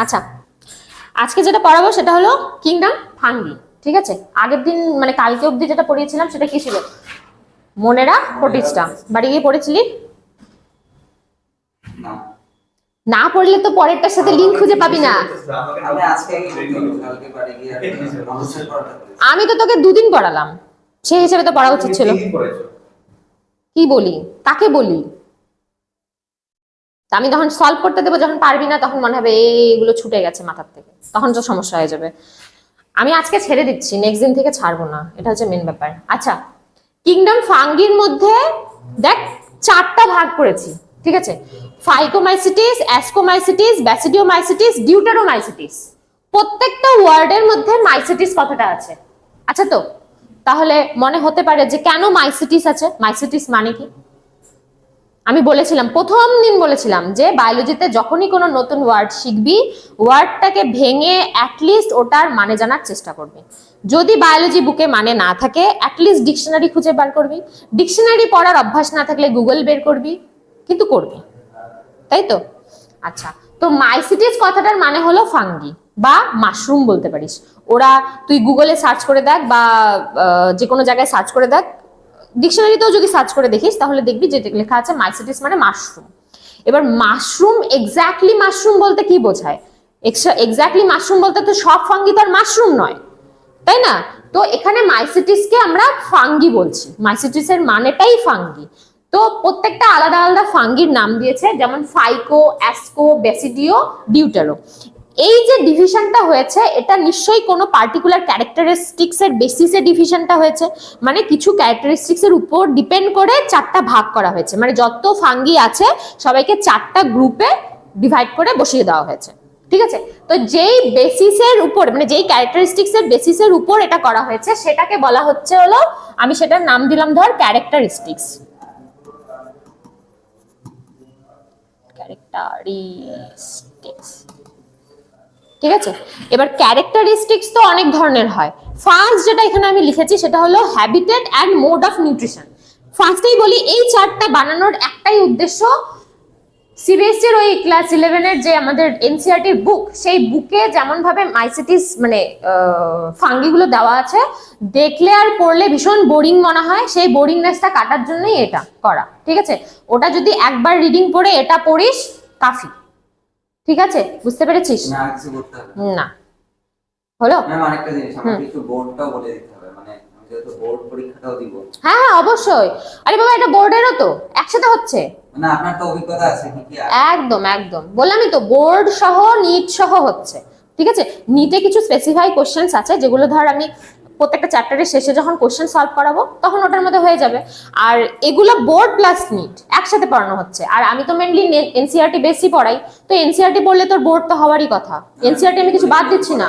আচ্ছা, আজকে যেটা পড়াবো সেটা হলো কিংডম ফাঙ্গি। ঠিক আছে, আগের দিন মানে কালকে অবধি যেটা পড়িয়েছিলাম সেটা কি ছিল? মোনেরা প্রোটিস্টা। বাড়ি গিয়ে পড়েছিলি? না পড়লে তো পরেরটার সাথে লিংক খুঁজে পাবি না। আমি তো তোকে দুদিন পড়ালাম, সেই হিসেবে তো পড়া উচিত ছিল। কি বলি, কাকে বলি? আমি যখন সলভ করতে দেবো, যখন পারবি না তখন মনে হবে এইগুলো ছুটে গেছে মাথার থেকে, তখন তো সমস্যা হয়ে যাবে। আমি আজকে ছেড়ে দিচ্ছি, নেক্সট দিন থেকে ছাড়বো না, এটা হচ্ছে মেন ব্যাপার। আচ্ছা, কিংডম ফাঙ্গির মধ্যে দেখ চারটা ভাগ করেছি। ঠিক আছে, ফাইকোমাইসিটিস, অ্যাসকোমাইসিটিস, ব্যাসিডিওমাইসিটিস, ডিউটেরোমাইসিটিস। প্রত্যেকটা ওয়ার্ডের মধ্যে মাইসিটিস কথাটা আছে। আচ্ছা, তো তাহলে মনে হতে পারে যে কেন মাইসিটিস আছে, মাইসিটিস মানে কি? আমি বলেছিলাম, প্রথম দিন বলেছিলাম যে বায়োলজিতে যখনই কোনো নতুন ওয়ার্ড শিখবি, ওয়ার্ডটাকে ভেঙে অ্যাটলিস্ট ওটার মানে জানার চেষ্টা করবি। যদি বায়োলজি বুকে মানে না থাকে, অ্যাটলিস্ট ডিকশনারি খুঁজে বার করবি। ডিকশনারি পড়ার অভ্যাস না থাকলে গুগল বের করবি, কিন্তু করবি, তাই তো? আচ্ছা, তো মাইসিটিস কথাটার মানে হলো ফাঙ্গি বা মাশরুম বলতে পারিস। ওরা তুই গুগলে সার্চ করে দেখ বা যে কোনো জায়গায় সার্চ করে দেখ, ডিকশনারিতেও যদি সার্চ করে দেখিস তাহলে দেখবি যে লেখা আছে মাইসিটিস মানে মাশরুম। এবার মাশরুম, এক্স্যাক্টলি মাশরুম বলতে কি বোঝায়? এক্স্যাক্টলি মাশরুম বলতে তো সব ফাঙ্গি তো আর মাশরুম নয়, তাই না? তো এখানে মাইসিটিসকে আমরা ফাঙ্গি বলছি, মাইসিটিসের মানেটাই ফাঙ্গি। তো প্রত্যেকটা আলাদা আলাদা ফাঙ্গির নাম দিয়েছে, যেমন ফাইকো, অ্যাসকো, বেসিডিও, ডিউটেরো। এই যে ডিভিশনটা হয়েছে, এটা নিশ্চয়ই কোনো পার্টিকুলার ক্যারেক্টারিস্টিক্স এর বেসিসে ডিভিশনটা হয়েছে, মানে কিছু ক্যারেক্টারিস্টিক্স এর উপর ডিপেন্ড করে চারটা ভাগ করা হয়েছে, মানে যত ফাঙ্গি আছে সবাইকে চারটা গ্রুপে ডিভাইড করে বসিয়ে দেওয়া হয়েছে। ঠিক আছে, তো যেই বেসিসের উপর, মানে যেই ক্যারেক্টারিস্টিক্স এর বেসিসের উপর এটা করা হয়েছে সেটাকে বলা হচ্ছে হলো, আমি সেটার নাম দিলাম ধর ক্যারেক্টারিস্টিক্স। ক্যারেক্টারিস্টিক্স, ঠিক আছে। এবার ক্যারেক্টারিস্টিক্স তো অনেক ধরনের হয়। ফার্স্ট যেটা এখানে আমি লিখেছি সেটা হলো habitat and mode of nutrition. ফার্স্টেই বলি, এই চার্টটা বানানোর একটাই উদ্দেশ্য, সিবিএসসি এর ওই ক্লাস 11 এর যে আমাদের এনসিইআরটি এর বুক, সেই বুকে যেমন ভাবে মাইসিটিস মানে ফাঙ্গি গুলো দেওয়া আছে, দেখলে আর পড়লে ভীষণ বোরিং মনে হয়, সেই বোরিংনেসটা কাটার জন্যই এটা করা। ঠিক আছে, ওটা যদি একবার রিডিং পড়ে এটা পড়িস কাফি। ঠিক আছে, বুঝতে পেরেছিস? না হলো? আরেকটা জিনিস, আমাকে একটু বোর্ডটাও বলে দিতে হবে, মানে আমি যেহেতু বোর্ড পরীক্ষাটাও দিব। হ্যাঁ হ্যাঁ অবশ্যই। আরে বাবা, এটা বোর্ডেরও তো একসাথে হচ্ছে। মানে আপনার তো অভিজ্ঞতা আছে কি কি? একদম একদম, বললামই তো, বোর্ড সহ নিট সহ হচ্ছে। ঠিক আছে, নিটে কিছু স্পেসিফাই কোশ্চেন্স আছে যেগুলো ধর আমি প্রত্যেকটা চ্যাপ্টারের শেষে যখন কোশ্চেন সলভ করাবো তখন ওটার মধ্যে হয়ে যাবে। আর এগুলো বোর্ড প্লাস নিট একসাথে পড়ানো হচ্ছে। আর আমি তো মেনলি এনসিইআরটি বেশি পড়াই, তো এনসিইআরটি পড়লে তোর বোর্ড তো হওয়ারই কথা। এনসিইআরটি আমি কিছু বাদ দিচ্ছি না,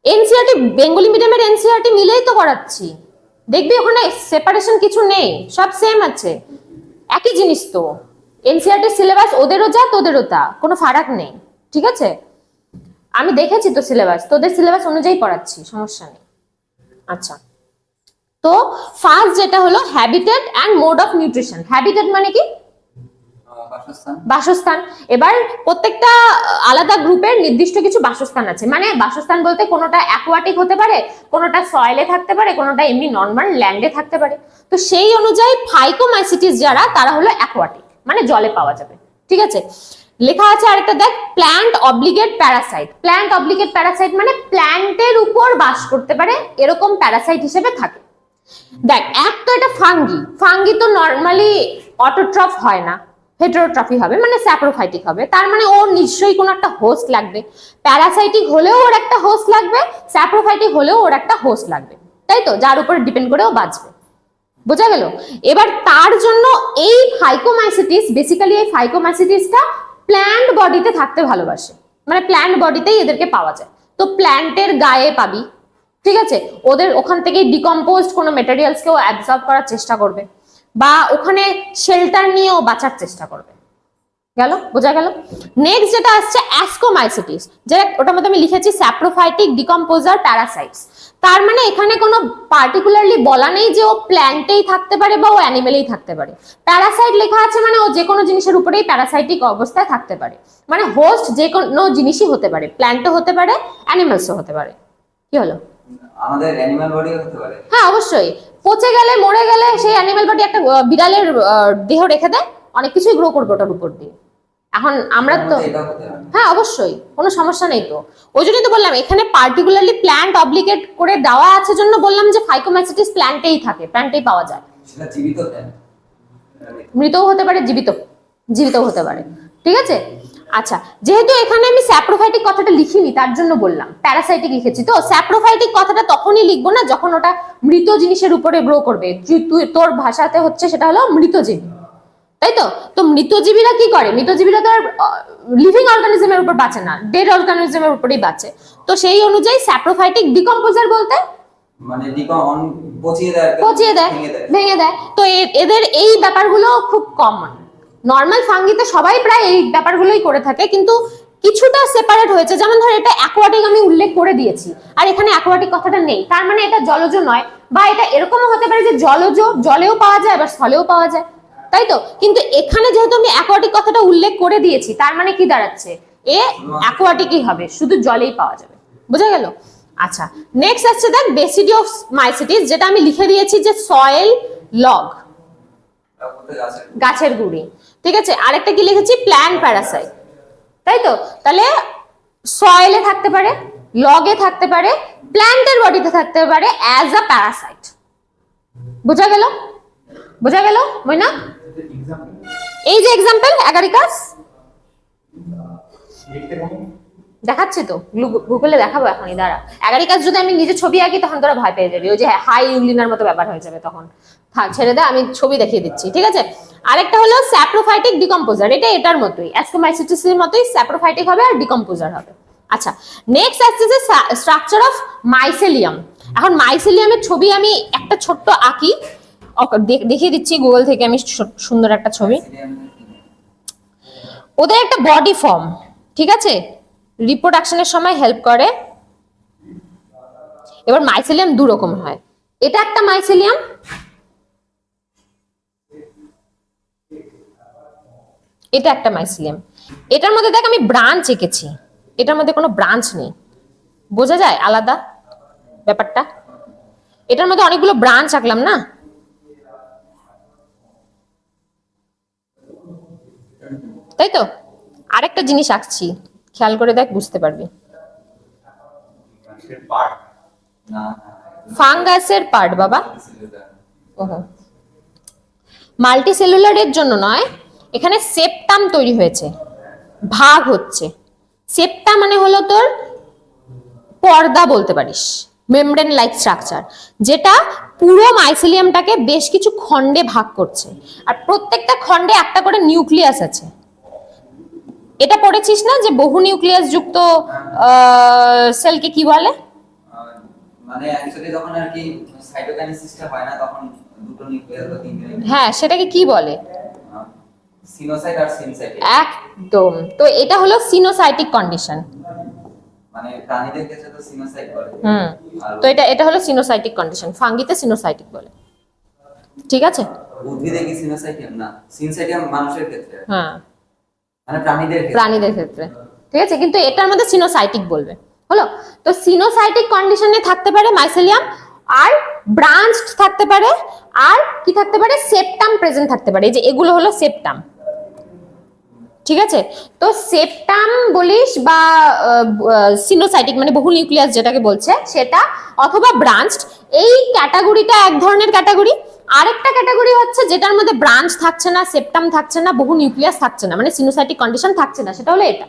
এনসিইআরটি বেঙ্গলি মিডিয়ামের এনসিইআরটি মিলেই তো করাচ্ছি। দেখবি ওখানে সেপারেশন কিছু নেই, সব সেম আছে, একই জিনিস তো। এনসিইআরটি সিলেবাস ওদেরও যা তোদেরও তা, কোনো ফারাক নেই। ঠিক আছে, আমি দেখেছি তো সিলেবাস, তোদের সিলেবাস অনুযায়ী পড়াচ্ছি, সমস্যা নেই। আচ্ছা, তো ফার্স্ট যেটা হলো habitat and mode of nutrition. Habitat মানে কি? বাসস্থান। এবার প্রত্যেকটা আলাদা গ্রুপের নির্দিষ্ট কিছু বাসস্থান আছে, মানে বাসস্থান বলতে কোনোটা অ্যাকোয়াটিক হতে পারে, কোনোটা সয়েলে থাকতে পারে, কোনোটা এমনি নর্মাল ল্যান্ডে থাকতে পারে। তো সেই অনুযায়ী ফাইকোমাইসিটিস যারা, তারা হলো অ্যাকোয়াটিক, মানে জলে পাওয়া যাবে। ঠিক আছে, লেখা আছে আরেকটা দেখ, plant obligate Parasite. Plant obligate Parasite মানে প্ল্যান্টের উপর বাস করতে পারে এরকম প্যারাসাইট হিসেবে থাকে। দেখ, এক তো এটা ফাঙ্গি, ফাঙ্গি তো নর্মালি অটোট্রফ হয় না, হেটেরোট্রফি হবে, মানে স্যাপ্রোফাইটিক হবে। তার মানে ওর নিশ্চয়ই কোনো একটা হোস্ট লাগবে। প্যারাসাইটিক হলেও ওর একটা হোস্ট লাগবে, স্যাপ্রোফাইটিক হলেও ওর একটা হোস্ট লাগবে, তাই তো, যার উপর ডিপেন্ড করে ও বাঁচবে। বোঝা গেল? এবার তার জন্য এই ফাইকোমাইসিটিস, বেসিক্যালি এই ফাইকোমাইসিটিসটা প্ল্যান্ট বডিতে থাকতে ভালোবাসে, মানে প্ল্যান্ট বডিতেই এদেরকে পাওয়া যায়। তো প্ল্যান্টের গায়ে পাবি, ঠিক আছে, ওদের ওখান থেকে ডিকম্পোজড কোনো মেটেরিয়ালসকেও অ্যাবজর্ব করার চেষ্টা করবে, বা ওখানে শেল্টার নিয়েও বাঁচার চেষ্টা করবে। গেল? বোঝা গেল? নেক্সট যেটা আসছে অ্যাসকোমাইসিটিস, যেটা ওটার মধ্যে আমি লিখেছি স্যাপ্রোফাইটিক ডিকম্পোজার প্যারাসাইটস। তার মানে এখানে কোনো পার্টিকুলারলি বলা নেই যে ও প্ল্যান্টেই থাকতে পারে বা ও অ্যানিমেলেই থাকতে পারে। প্যারাসাইট লেখা আছে মানে ও যে কোনো জিনিসের উপরেই প্যারাসাইটিক অবস্থায় থাকতে পারে, মানে হোস্ট যে কোনো জিনিসই হতে পারে, প্ল্যান্টও হতে পারে, অ্যানিমেলসও হতে পারে। কি হলো? আমাদের অ্যানিমাল বডিও হতে পারে। হ্যাঁ অবশ্যই, পচে গেলে মরে গেলে সেই অ্যানিমেল বডি একটা বিড়ালের দেহ রেখে দেয়, অনেক কিছুই গ্রো করবে ওটার উপর দিয়ে। এখন আমরা তো এটাও হতে পারে। হ্যাঁ অবশ্যই, কোনো সমস্যা নেই তো। ওই জন্যই তো বললাম এখানে পার্টিকুলারলি প্ল্যান্ট অবলিগেট করে দেওয়া আছে জন্য বললাম যে ফাইকোমাইসিটিস প্ল্যান্টেই থাকে, প্ল্যান্টেই পাওয়া যায়। সেটা জীবিত দেন, মৃতও হতে পারে, জীবিতও হতে পারে। ঠিক আছে, আচ্ছা যেহেতু এখানে আমি স্যাপ্রোফাইটিক কথাটা লিখিনি তার জন্য বললাম, প্যারাসাইটিক লিখেছি। তো স্যাপ্রোফাইটিক কথাটা তখনই লিখবো না যখন ওটা মৃত জিনিসের উপরে গ্রো করবে। তুই তোর ভাষাতে হচ্ছে সেটা হলো মৃতজীবী, তাই তো? তো মৃতজীবীরা কি করে? মৃতজীবীরা তো আর লিভিং অর্গানিজমের উপর বাঁচে না, ডেড অর্গানিজমের উপরেই বাঁচে। তো সেই অনুযায়ী স্যাপ্রোফাইটিক ডিকম্পোজার বলতে মানে পচিয়ে দেয়, পচিয়ে দেয়, ভেঙে দেয়। তো এদের এই ব্যাপারগুলো খুব কমন। নর্মাল ফাঙ্গিতে সবাই প্রায় এই ব্যাপারগুলোই করে থাকে, কিন্তু কিছুটা সেপারেট হয়েছে। যেমন ধর এটা অ্যাকোয়াটিক আমি উল্লেখ করে দিয়েছি, আর এখানে অ্যাকোয়াটিক কথাটা নেই, তার মানে এটা জলজ নয়। বা এটা এরকমও হতে পারে যে জলজ, জলেও পাওয়া যায় আবার স্থলেও পাওয়া যায়, তাই তো? কিন্তু এখানে যেহেতু আমি অ্যাকোয়াটিক কথাটা উল্লেখ করে দিয়েছি, তার মানে কি দাঁড়াচ্ছে? এ অ্যাকোয়াটিকই হবে, শুধু জলেই পাওয়া যাবে। বোঝা গেল? আচ্ছা নেক্সট আসছে দেখ বেসিডিওমাইসিটিস, যেটা আমি লিখে দিয়েছি যে সয়েল লগ, গাছের গুঁড়ি। ঠিক আছে, আরেকটা কি লিখেছি? প্ল্যান্ট প্যারাসাইট, তাই তো? তাহলে সয়েলে থাকতে পারে, লগে থাকতে পারে, প্ল্যান্টের বডিতে থাকতে পারে অ্যাজ আ প্যারাসাইট। বোঝা গেল? বোঝা গেল মইনা? এই যে এক্সাম্পল অ্যাগারিকাস দেখাচ্ছি তো, গুগলে দেখাবো এখনই, দাঁড়া। অ্যাগারিকাস যদি আমি নিজে ছবি আঁকি তখন তোরা ভয় পেয়ে যাবি, ওই যে হাই ইউলিনার মতো ব্যাপার হয়ে যাবে তখন। থাক ছেড়ে দে, আমি ছবি দেখিয়ে দিচ্ছি। ঠিক আছে, আরেকটা হলো স্যাপ্রোফাইটিক ডিকম্পোজার, এটা এটার মতোই, অ্যাস্কোমাইসিটিসের মতোই স্যাপ্রোফাইটিক হবে আর ডিকম্পোজার হবে। আচ্ছা নেক্সট আসছে যে স্ট্রাকচার অফ মাইসেলিয়াম। এখন মাইসেলিয়ামের ছবি আমি একটা ছোট্ট আঁকি, দেখিয়ে দিচ্ছি গুগল থেকে আমি সুন্দর একটা ছবি। ওদের একটা বডি ফর্ম, ঠিক আছে, রিপ্রোডাকশনের সময় হেল্প করে। এবার মাইসেলিয়াম দু রকম হয়, এটা একটা মাইসেলিয়াম, এটা একটা মাইসেলিয়াম। এটার মধ্যে দেখ আমি ব্রাঞ্চ এঁকেছি, এটার মধ্যে কোনো ব্রাঞ্চ নেই। বোঝা যায় আলাদা ব্যাপারটা? এটার মধ্যে অনেকগুলো ব্রাঞ্চ আঁকলাম না? তাই তো? আরেকটা জিনিস আঁকছি, খেয়াল করে দেখ, বুঝতে পারবি। ফাঙ্গাসের পার্ট বাবা। ওহো, মাল্টিসেলুলারের জন্য নয়, এখানে সেপ্টাম তৈরি হয়েছে, ভাগ হচ্ছে। সেপ্টা মানে হলো তোর পর্দা বলতে পারিস, মেমব্রেন লাইক স্ট্রাকচার, যেটা পুরো মাইসেলিয়ামটাকে বেশ কিছু খণ্ডে ভাগ করছে, আর প্রত্যেকটা খণ্ডে একটা করে নিউক্লিয়াস আছে। এটা পড়েছিস না যে বহু নিউক্লিয়াস যুক্ত সেলকে কি বলে? মানে অ্যাকচুয়ালি যখন আর কি সাইটোকাইনেসিসটা হয় না তখন দুটো নিউক্লিয়াস বা তিনটে নিউক্লিয়াস, হ্যাঁ সেটাকে কি বলে? সিনোসাইট আর সিনসাইট। একদম, তো এটা হলো সিনোসাইটিক কন্ডিশন। মানে প্রাণীদের ক্ষেত্রে তো সিনোসাইট বলে। তো এটা হলো সিনোসাইটিক কন্ডিশন, ফাঙ্গিতে সিনোসাইটিক বলে। ঠিক আছে, উদ্ভিদে কি সিনোসাইটিয়াম না? সিনসাইটিয়াম মানুষের ক্ষেত্রে, হ্যাঁ মানে প্রাণীদের ক্ষেত্রে। ঠিক আছে, কিন্তু এটার মধ্যে সিনোসাইটিক বলবে। হলো, তো সিনোসাইটিক কন্ডিশনে থাকতে পারে মাইসেলিয়াম, আর ব্রাঞ্চড থাকতে পারে, আর কি থাকতে পারে? সেপ্টাম প্রেজেন্ট থাকতে পারে। এই যে এগুলো হলো সেপ্টাম। ঠিক আছে, তো সেপ্টাম বলিস বা সিনোসাইটিক মানে বহু নিউক্লিয়াস যেটাকে বলছে সেটা, অথবা ব্রাঞ্চড। এই ক্যাটাগরিটা এক ধরনের ক্যাটাগরি। আরেকটা ক্যাটাগরি হচ্ছে যেটার মধ্যে ব্রাঞ্চ থাকছে না, সেপ্টাম থাকছে না, বহু নিউক্লিয়াস থাকছে না, মানে সিনোসাইটিক কন্ডিশন থাকছে না, সেটা হলো এটা।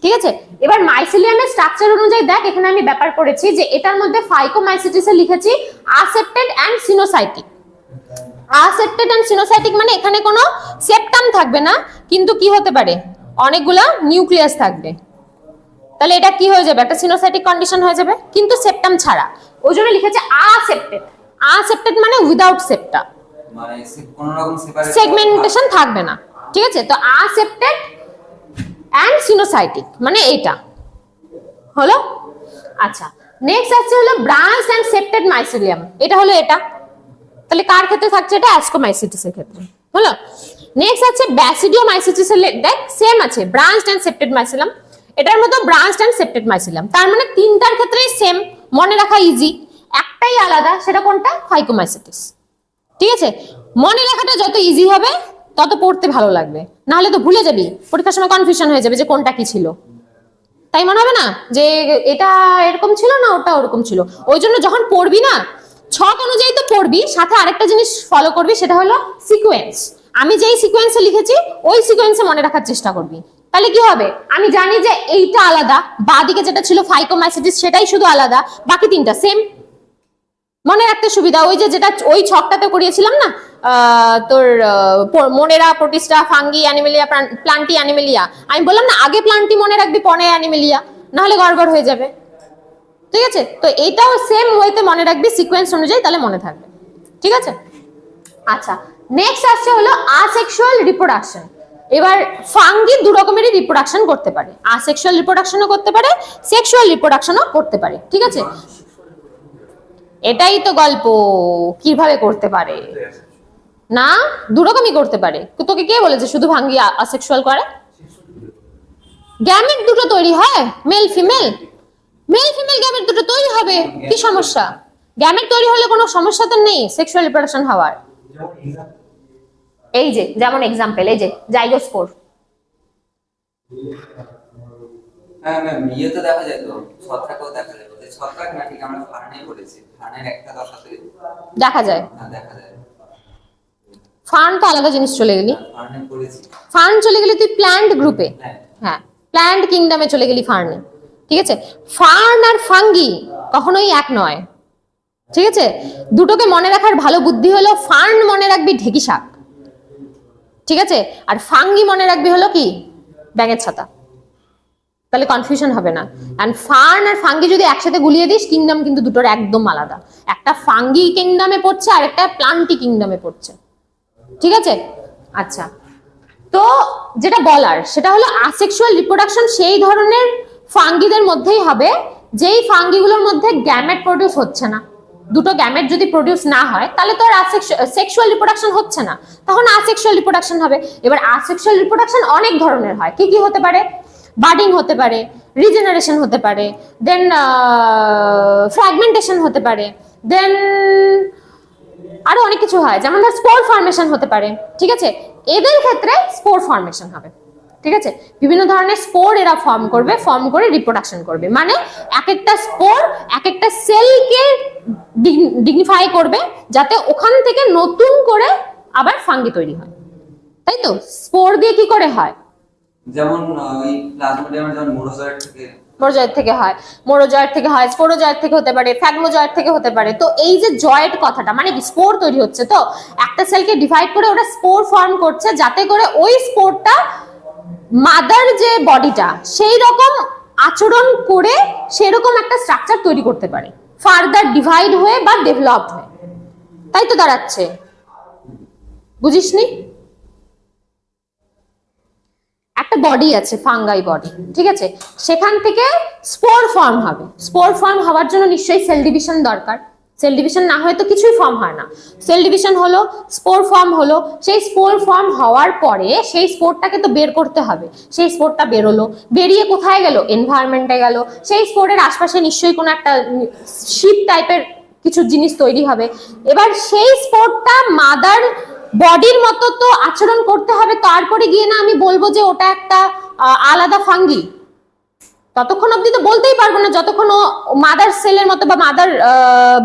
ঠিক আছে, এবার মাইসেলিয়ামের স্ট্রাকচার অনুযায়ী দেখ, এখানে আমি ব্যাপার করেছি যে এটার মধ্যে ফাইকোমাইসিটিসে লিখেছি আসেপ্টেড এন্ড সিনোসাইটিক। আসেপ্টেড এন্ড সিনোসাইটিক মানে এখানে কোনো সেপ্টাম থাকবে না, কিন্তু কি হতে পারে? অনেকগুলা নিউক্লিয়াস থাকবে। তাহলে এটা কি হয়ে যাবে? একটা সিনোসাইটিক কন্ডিশন হয়ে যাবে, কিন্তু সেপ্টাম ছাড়া। ওই জন্য লিখেছে আসেপ্টেড। আসেপ্টেড মানে উইদাউট সেপ্টা, মানে কোনো রকম সেগমেন্টেশন থাকবে না। ঠিক আছে, তো আসেপ্টেড এন্ড সিনোসাইটিক মানে এইটা হলো। আচ্ছা নেক্সট আছে হলো ব্রাঞ্চ এন্ড সেপ্টেড মাইসিলিয়াম, এটা হলো এটা, তাহলে কার ক্ষেত্রে থাকছে এটা? অ্যাস্কোমাইসিটিস এর ক্ষেত্রে হলো। নেক্সট আছে ব্যাসিডিওমাইসিটিস এর, দেখ সেম আছে ব্রাঞ্চ এন্ড সেপ্টেড মাইসিলিয়াম, এটার মতো ব্রাঞ্চ এন্ড সেপ্টেড মাইসিলিয়াম, তার মানে তিনটার ক্ষেত্রেই সেম, মনে রাখা ইজি। একটাই আলাদা, সেটা কোনটা? ফাইকোমাইসিটিস। ঠিক আছে, মনে রাখাটা যত ইজি হবে তত পড়তে ভালো লাগবে, না হলে তো ভুলে যাবি, পরীক্ষার সময় কনফিউশন হয়ে যাবে যে কোনটা কি ছিল, তাই মনে হবে না যে এটা এরকম ছিল না ওটা ওরকম ছিল। ওই জন্য যখন পড়বি না ছক অনুযায়ী তো পড়বি, সাথে আরেকটা জিনিস ফলো করবি, সেটা হলো সিকোয়েন্স। আমি যেই সিকোয়েন্সে লিখেছি ওই সিকোয়েন্সে মনে রাখার চেষ্টা করবি, তাহলে কি হবে? আমি জানি যে এইটা আলাদা, বাঁদিকে যেটা ছিল ফাইকোমাইসিটিস সেটাই শুধু আলাদা, বাকি তিনটা সেম, মনে রাখতে সুবিধা। ওই যে যেটা ওই ছকটাতে করিয়েছিলাম না, তোর মোনেরা, Protista, fungi, Animalia, plenty, Animalia, আমি বললাম না আগে প্লান্টি মনে রাখবি পরে অ্যানিমেলিয়া, না হলে গড়বড় হয়ে যাবে। ঠিক আছে, তো এইটাও সেম ওয়েতে মনে রাখবি সিকোয়েন্স অনুযায়ী, তাহলে মনে থাকবে। ঠিক আছে, আচ্ছা নেক্সট আসছে হলো আসেক্সুয়াল রিপ্রোডাকশন। এবার ফাঙ্গি দু রকমেরই রিপ্রোডাকশন করতে পারে, আসেক্সুয়াল রিপ্রোডাকশনও করতে পারে, সেক্সুয়াল রিপ্রোডাকশনও করতে পারে। ঠিক আছে, এটাই তো গল্প, কিভাবে করতে পারে না, দু রকমই করতে পারে। তোকে কে বলেছে শুধু ভাঙ্গি আসেক্সুয়াল করে? গ্যামেট দুটো তৈরি হয়, male female, male female gamete দুটো তৈরি হবে, কি সমস্যা? গ্যামেট তৈরি হলে কোনো সমস্যা তো নেই সেক্সুয়াল রিপ্রোডাকশন হওয়ার। এই যে যেমন এক্সাম্পল, এই যে জাইগোস্পোর। হ্যাঁ ম্যাম, ইয়ে তো দেখা যায় তো, ছত্রাকও দেখা যায়, যে ছত্রাক না ঠিক আমরা ফার্নে করেছি, ফার্নের একটা দশাতে দেখা যায়, হ্যাঁ দেখা যায়। ফার্ন তো আলাদা জিনিস, চলে গেলি ফার্নে করেছি। ফার্ন চলে গেলি তুই প্ল্যান্ট গ্রুপে, হ্যাঁ হ্যাঁ প্ল্যান্ট কিংডমে চলে গেলি ফার্নে। ঠিক আছে, ফার্ন আর ফাঙ্গি কখনোই এক নয়। ঠিক আছে, দুটোকে মনে রাখার ভালো বুদ্ধি হলো ফার্ন মনে রাখবি ঢেকি শাক, ঠিক আছে, আর ফাঙ্গি মনে রাখবি হলো কি? ব্যাঙের ছাতা, তাহলে কনফিউশন হবে না। এন্ড ফার্ন আর ফাঙ্গি যদি একসাথে গুলিয়ে দিস, কিংডম কিন্তু দুটোর একদম আলাদা, একটা ফাঙ্গি কিংডমে পড়ছে আর একটা প্লান্টি কিংডমে পড়ছে। ঠিক আছে, আচ্ছা তো যেটা বলার সেটা হলো আসেক্সুয়াল রিপ্রোডাকশন সেই ধরনের ফাঙ্গিদের মধ্যেই হবে যেই ফাঙ্গিগুলোর মধ্যে গ্যামেট প্রডিউস হচ্ছে না। দুটো গ্যামেট যদি প্রডিউস না হয় তাহলে তো আর সেক্সুয়াল রিপ্রোডাকশন হচ্ছে না, তখন আসেক্সুয়াল রিপ্রোডাকশন হবে। এবার আসেক্সুয়াল রিপ্রোডাকশন অনেক ধরনের হয়, কি কি হতে পারে? বাডিং হতে পারে, রিজেনারেশন হতে পারে, দেন ফ্র্যাগমেন্টেশন হতে পারে, দেন আরো অনেক কিছু হয়, যেমন ধর স্পোর ফর্মেশন হতে পারে। ঠিক আছে, এদের ক্ষেত্রে স্পোর ফর্মেশন হবে। ঠিক আছে, বিভিন্ন ধরনের স্পোর এরা ফর্ম করবে, ফর্ম করে রিপ্রোডাকশন করবে, মানে এক একটা স্পোর এক একটা সেলকে ডিগনিফাই করবে যাতে ওখান থেকে নতুন করে আবার ফাঙ্গি তৈরি হয়। তাই তো, স্পোর দিয়ে কি করে হয়? যেমন ওই প্লাজমোডিয়ামের যেমন মোরোজয়েড থেকে হয়, মোরোজয়েড থেকে হয়, স্পোরোজয়েড থেকে হতে পারে, ফ্যাগমোজয়েড থেকে হতে পারে। তো এই যে জয়েড কথাটা মানে কি? স্পোর তৈরি হচ্ছে, তো একটা সেলকে ডিভাইড করে ওটা স্পোর ফর্ম করছে যাতে করে ওই স্পোরটা মাদার যে বডিটা সেই রকম আচরণ করে সেরকম একটা স্ট্রাকচার তৈরি করতে পারে, ফার্দার ডিভাইড হয়ে বা ডেভেলপড হয়ে। তাই তো দাঁড়াচ্ছে, বুঝিসনি? একটা বডি আছে, ফাঙ্গাই বডি, ঠিক আছে, সেখান থেকে স্পোর ফর্ম হবে। স্পোর ফর্ম হওয়ার জন্য নিশ্চয়ই সেল ডিভিশন দরকার, সেল ডিভিশন না হয় তো কিছুই ফর্ম হয় না। সেল ডিভিশন হলো, স্পোর ফর্ম হলো, সেই স্পোর ফর্ম হওয়ার পরে সেই স্পোরটাকে তো বের করতে হবে, সেই স্পোরটা বেরোলো, বেরিয়ে কোথায় গেল? এনভায়রনমেন্টে গেল। সেই স্পোরের আশপাশে নিশ্চয়ই কোনো একটা শীট টাইপের কিছু জিনিস তৈরি হবে। এবার সেই স্পোরটা মাদার বডির মতো তো আচরণ করতে হবে, তারপরে গিয়ে না আমি বলবো যে ওটা একটা আলাদা ফাঙ্গি। ততক্ষণ অবধি তো বলতেই পারবো না যতক্ষণ ও মাদার সেলের মতো বা মাদার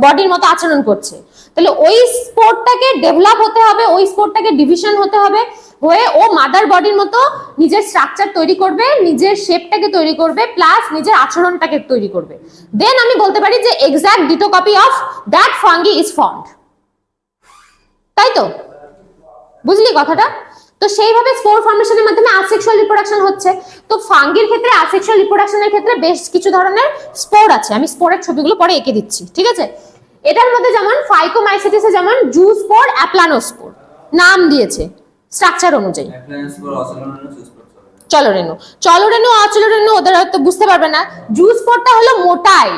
বডির মতো আচরণ করছে। তাহলে ওই স্পোরটাকে ডেভেলপ হতে হবে, ওই স্পোরটাকে ডিভিশন হতে হবে, হয়ে ও মাদার বডির মতো নিজের স্ট্রাকচার তৈরি করবে, নিজের শেপটাকে তৈরি করবে, প্লাস নিজের আচরণটাকে তৈরি করবে। দেন আমি বলতে পারি যে exact ditto copy of that fungi is formed. তাই তো, বুঝলি কথাটা? তো সেইভাবে স্পোর ফর্মেশনের মাধ্যমে আসেক্সুয়াল রিপ্রোডাকশন হচ্ছে। তো ফাঙ্গির ক্ষেত্রে আসেক্সুয়াল রিপ্রোডাকশনের ক্ষেত্রে বেশ কিছু ধরনের স্পোর আছে, আমি স্পোরের ছবিগুলো পরে এঁকে দিচ্ছি। ঠিক আছে, এটার মধ্যে যেমন ফাইকোমাইসিটিসে যেমন জু স্পোর, অ্যাপ্লানোস্পোর নাম দিয়েছে স্ট্রাকচার অনুযায়ী। চলোরেনু, চলোরেনু, অচলোরেনু ওদের হয়তো বুঝতে পারবে না। জু স্পোরটা হলো মোটাই,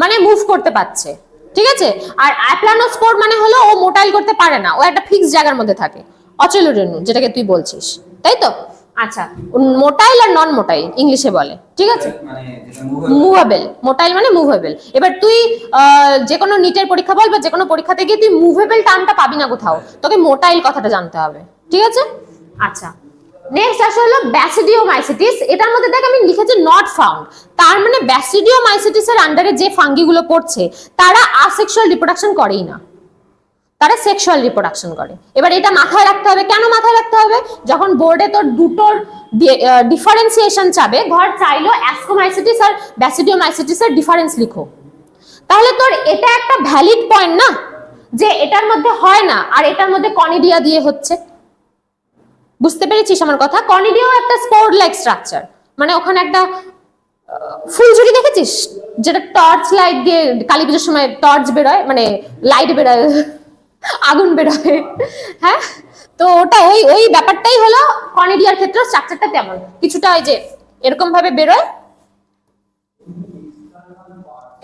মানে মুভ করতে পারছে, ঠিক আছে। আর অ্যাপ্লানোস্পোর মানে হলো ও মোটাইল করতে পারে না, ও একটা ফিক্স জায়গার মধ্যে থাকে, অচল রেণু যেটাকে তুই বলছিস, তাই তো। আচ্ছা, মোটাইল আর নন মোটাইল ইংলিশে বলে, ঠিক আছে। মানে যেটা মুভেবল। মুভেবল, মোটাইল মানে মুভেবল। এবার তুই যে কোনো নিটের পরীক্ষা বল বা যে কোনো পরীক্ষাতে গিয়ে তুই মুভেবল টার্মটা পাবি না কোথাও, তোকে মোটাইল কথাটা জানতে হবে, ঠিক আছে। আচ্ছা, নেক্সট আসে হলো ব্যাসিডিওমাইসিটিস। এটার মধ্যে দেখ আমি লিখেছি নট ফাউন্ড, তার মানে ব্যাসিডিওমাইসিটিসের আন্ডারে যে ফাঙ্গিগুলো পড়ছে তারা আসেক্সুয়াল রিপ্রোডাকশন করেই না, তারা সেক্সুয়াল রিপ্রোডাকশন করে। এবার এটা মাথায় রাখতে হবে। কেন মাথায় রাখতে হবে? যখন বোর্ডে তোর দুটোর ডিফারেন্সিয়েশন চাবে, ঘর চাইলো অ্যাস্কোমাইসিটিস আর ব্যাসিডিওমাইসিটিসের ডিফারেন্স লিখো, তাহলে তোর এটা একটা ভ্যালিড পয়েন্ট না যে এটার মধ্যে হয় না আর এটার মধ্যে কনিডিয়া দিয়ে হচ্ছে। বুঝতে পেরেছিস আমার কথা? কনিডিয়াও একটা স্পোর লাইক স্ট্রাকচার, মানে ওখানে একটা ফুলঝুরি দেখেছিস যেটা টর্চ লাইট দিয়ে কালী পুজোর সময় টর্চ বেরোয়, মানে লাইট বেরোয়, আগুন বেরোয়, হ্যাঁ, তো ওটা ওই ওই ব্যাপারটাই হলো কনিডিয়ার ক্ষেত্রে স্ট্রাকচারটা তেমন কিছুটা, ওই যে এরকম ভাবে বেরোয়,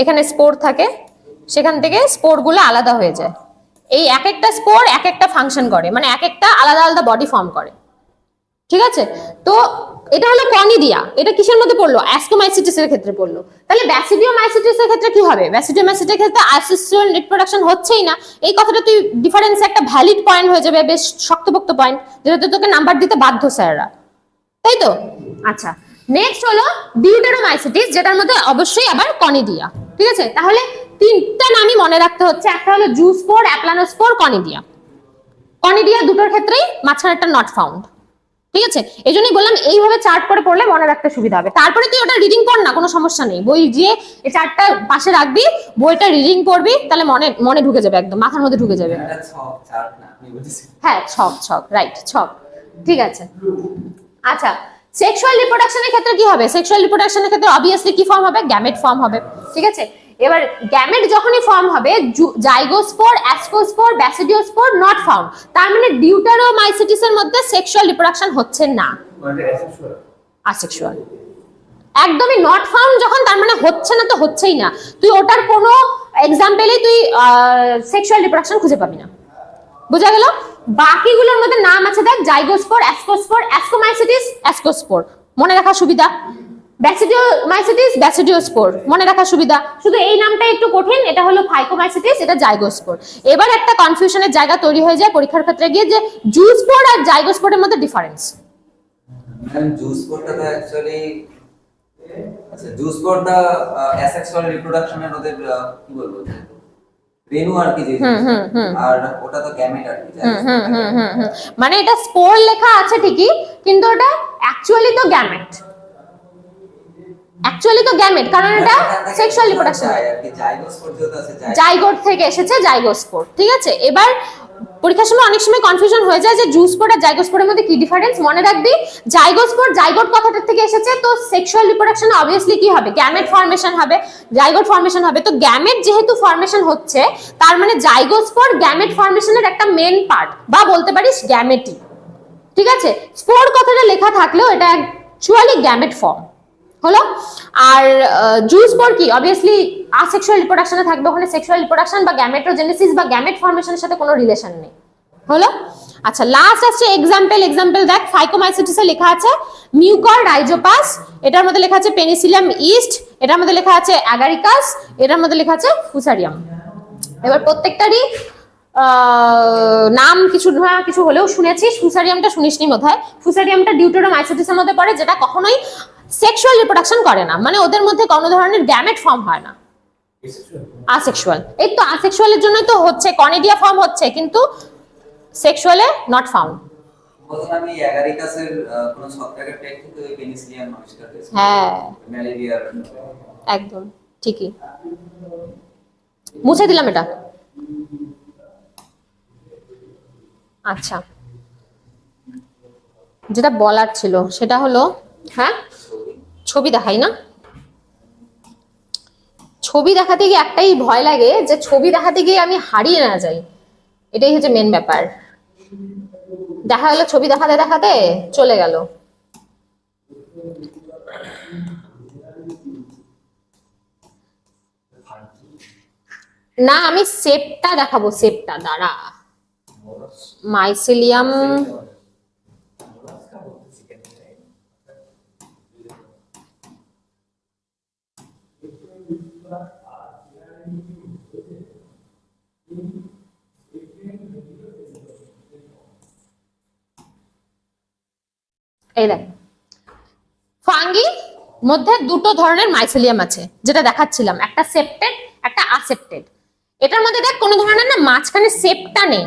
এখানে স্পোর থাকে, সেখান থেকে স্পোর গুলো আলাদা হয়ে যায়। এই এক একটা স্পোর এক একটা ফাংশন করে, মানে এক একটা আলাদা আলাদা বডি ফর্ম করে, ঠিক আছে। তো এটা হলো কনিডিয়া, এটা কিসের মধ্যে পড়লো? অ্যাস্কোমাইসিটিসের ক্ষেত্রে পড়লো। তাহলে ব্যাসিডিওমাইসিটিসের ক্ষেত্রে কি হবে? ব্যাসিডিওমাইসিটিসের ক্ষেত্রে আসেক্সুয়াল রিপ্রোডাকশন হচ্ছেই না, এই কথাটা তুই ডিফারেন্স একটা ভ্যালিড পয়েন্ট হয়ে যাবে, বেশ শক্তপোক্ত পয়েন্ট, যেটা তোকে নাম্বার দিতে বাধ্য স্যাররা, তাই তো। আচ্ছা, নেক্সট হলো ডিউটেরোমাইসিটিস, যেটার মধ্যে অবশ্যই আবার কনিডিয়া, ঠিক আছে। তাহলে তিনটা নামই মনে রাখতে হচ্ছে, একটা হলো জুস্পোর, অ্যাপ্লানোস্পোর, কনিডিয়া। কনিডিয়া দুটোর ক্ষেত্রেই মাঝখানেরটা নট ফাউন্ড, ঠিক আছে। এই জন্যই বললাম এইভাবে চার্ট করে পড়লে মনে রাখতে সুবিধা হবে। তারপরে তুই ওটা রিডিং পড় না, কোনো সমস্যা নেই, বই দিয়ে এই চার্টটা পাশে রাখবি, বইটা রিডিং পড়বি, তাহলে মনে মনে ঢুকে যাবে, একদম মাথার মধ্যে ঢুকে যাবে। এটা ছক চার্ট না, আপনি বলছেন। হ্যাঁ, ছক ছক, রাইট, ছক, ঠিক আছে। আচ্ছা, সেক্সুয়াল রিপ্রোডাকশনের ক্ষেত্রে কি হবে? সেক্সুয়াল রিপ্রোডাকশনের ক্ষেত্রে অবভিয়াসলি কি ফর্ম হবে? গ্যামেট ফর্ম হবে, ঠিক আছে। এবার গ্যামেট যখনই ফর্ম হবে, জাইগোস্পোর, অ্যাস্কোস্পোর, ব্যাসিডিওস্পোর নট ফাউন্ড, তার মানে ডিউটেরোমাইসিটিসের মধ্যে সেক্সুয়াল রিপ্রোডাকশন হচ্ছে না, আসেক্সুয়াল। একদমই নট ফাউন্ড যখন, তার মানে হচ্ছে না, তো হচ্ছেই না, তুই ওটার কোনো এক্সাম্পলেই তুই সেক্সুয়াল রিপ্রোডাকশন খুঁজে পাবি না, বুঝা গেল। বাকিগুলোর মধ্যে নাম আছে দেখ, জাইগোস্পোর, অ্যাস্কোস্পোর, অ্যাস্কোমাইসিটিস, অ্যাস্কোস্পোর, মনে রাখা সুবিধা। ব্যাসিডিওমাইসিটিস, ব্যাসিডিওস্পোর, মনে রাখা সুবিধা। শুধু এই নামটা একটু কঠিন, এটা হলো ফাইকোমাইসিটিস, এটা জাইগোস্পোর। এবার একটা কনফিউশনের জায়গা তৈরি হয়ে যায় পরীক্ষার ক্ষেত্রে গিয়ে, যে জুস্পোর আর জাইগোস্পোরের মধ্যে ডিফারেন্স। ম্যাম জুস্পোরটা তো অ্যাকচুয়ালি, আচ্ছা জুস্পোরটা অ্যাসেক্সুয়াল রিপ্রোডাকশনের ওদের কি বলবো, রেনু আর কি, যে আর ওটা তো গ্যামেট আর কি। মানে এটা স্পোর লেখা আছে ঠিকই, কিন্তু ওটা অ্যাকচুয়ালি তো গ্যামেট, কারণ এটা সেক্সুয়াল রিপ্রোডাকশন, জাইগোস্পোর যেটা আছে, জাইগোট থেকে এসেছে, জাইগোস্পোর, ঠিক আছে। এবার পরীক্ষার সময় অনেক সময় কনফিউশন হয়ে যায় যে জুস্পোর আর জাইগোস্পোরের মধ্যে কি ডিফারেন্স। মনে রাখবি, জাইগোস্পোর জাইগোট কথাটার থেকে এসেছে, তো সেক্সুয়াল রিপ্রোডাকশন অবভিয়াসলি কি হবে? গ্যামেট ফর্মেশন হবে, জাইগোট ফর্মেশন হবে। তো গ্যামেট যেহেতু ফর্মেশন হচ্ছে, তার মানে জাইগোস্পোর গ্যামেট ফর্মেশনের একটা মেন পার্ট, বা বলতে পারিস গ্যামেটই, ঠিক আছে। স্পোর কথাটা লেখা থাকলেও এটা অ্যাকচুয়ালি গ্যামেট ফর্ম হলো। আর জুস্পোর কি, অবভিয়াসলি আসেক্সুয়াল রিপ্রোডাকশনে থাকবে, ওখানে সেক্সুয়াল রিপ্রোডাকশন বা গ্যামেটোজেনেসিস বা গ্যামেট ফর্মেশনের সাথে কোনো রিলেশন নেই, হলো। আচ্ছা, লাস্ট আসছে এক্সাম্পল দেখ, ফাইকোমাইসিটিসে লেখা আছে মিউকর রাইজোপাস, এটার মধ্যে লেখা আছে পেনিসিলিয়াম ইস্ট, এটার মধ্যে লেখা আছে অ্যাগারিকাস, এটার মধ্যে লেখা আছে ফুসারিয়াম। এবার প্রত্যেকটারই নাম কিছু হলেও শুনেছিস, ফুসারিয়ামটা শুনিসনি বোধহয়। ফুসারিয়ামটা ডিউটেরোমাইসিটিসের মধ্যে পড়ে, যেটা কখনোই সেক্সুয়াল রিপ্রোডাকশন করে না, মানে ওদের মধ্যে কোনো ধরনের গ্যামেট ফর্ম হয় না, আসেক্সুয়াল। এই তো আসেক্সুয়ালের জন্যই তো হচ্ছে, কনিডিয়া ফর্ম হচ্ছে, কিন্তু সেক্সুয়ালে নট ফাউন্ড। বলতে আমি অ্যাগারিকাসের কোন ছত্রাকের পেট থেকে ওই পেনিসিলিয়াম আবিষ্কার হয়েছে। হ্যাঁ, ম্যালেরিয়ার একদম ঠিকই, মুছে দিলাম এটা। আচ্ছা, যেটা বলার ছিল সেটা হলো, হ্যাঁ ছবি দেখাই না, ছবি দেখাতে গিয়ে একটাই ভয় লাগে যে ছবি দেখাতে গিয়ে আমি হারিয়ে না যাই, এটাই হচ্ছে মেন ব্যাপার। দেখা গেল ছবি দেখাতে দেখাতে চলে গেল। না আমি শেপটা দেখাবো, শেপটা দাঁড়া। মাইসেলিয়াম এই দেখ, ফাঙ্গি মধ্যে দুটো ধরনের মাইসেলিয়াম আছে যেটা দেখাচ্ছিলাম, একটা সেপ্টেড একটা আসেপ্টেড। এটার মধ্যে দেখ কোনো ধরনের না মাঝখানে সেপটা নেই,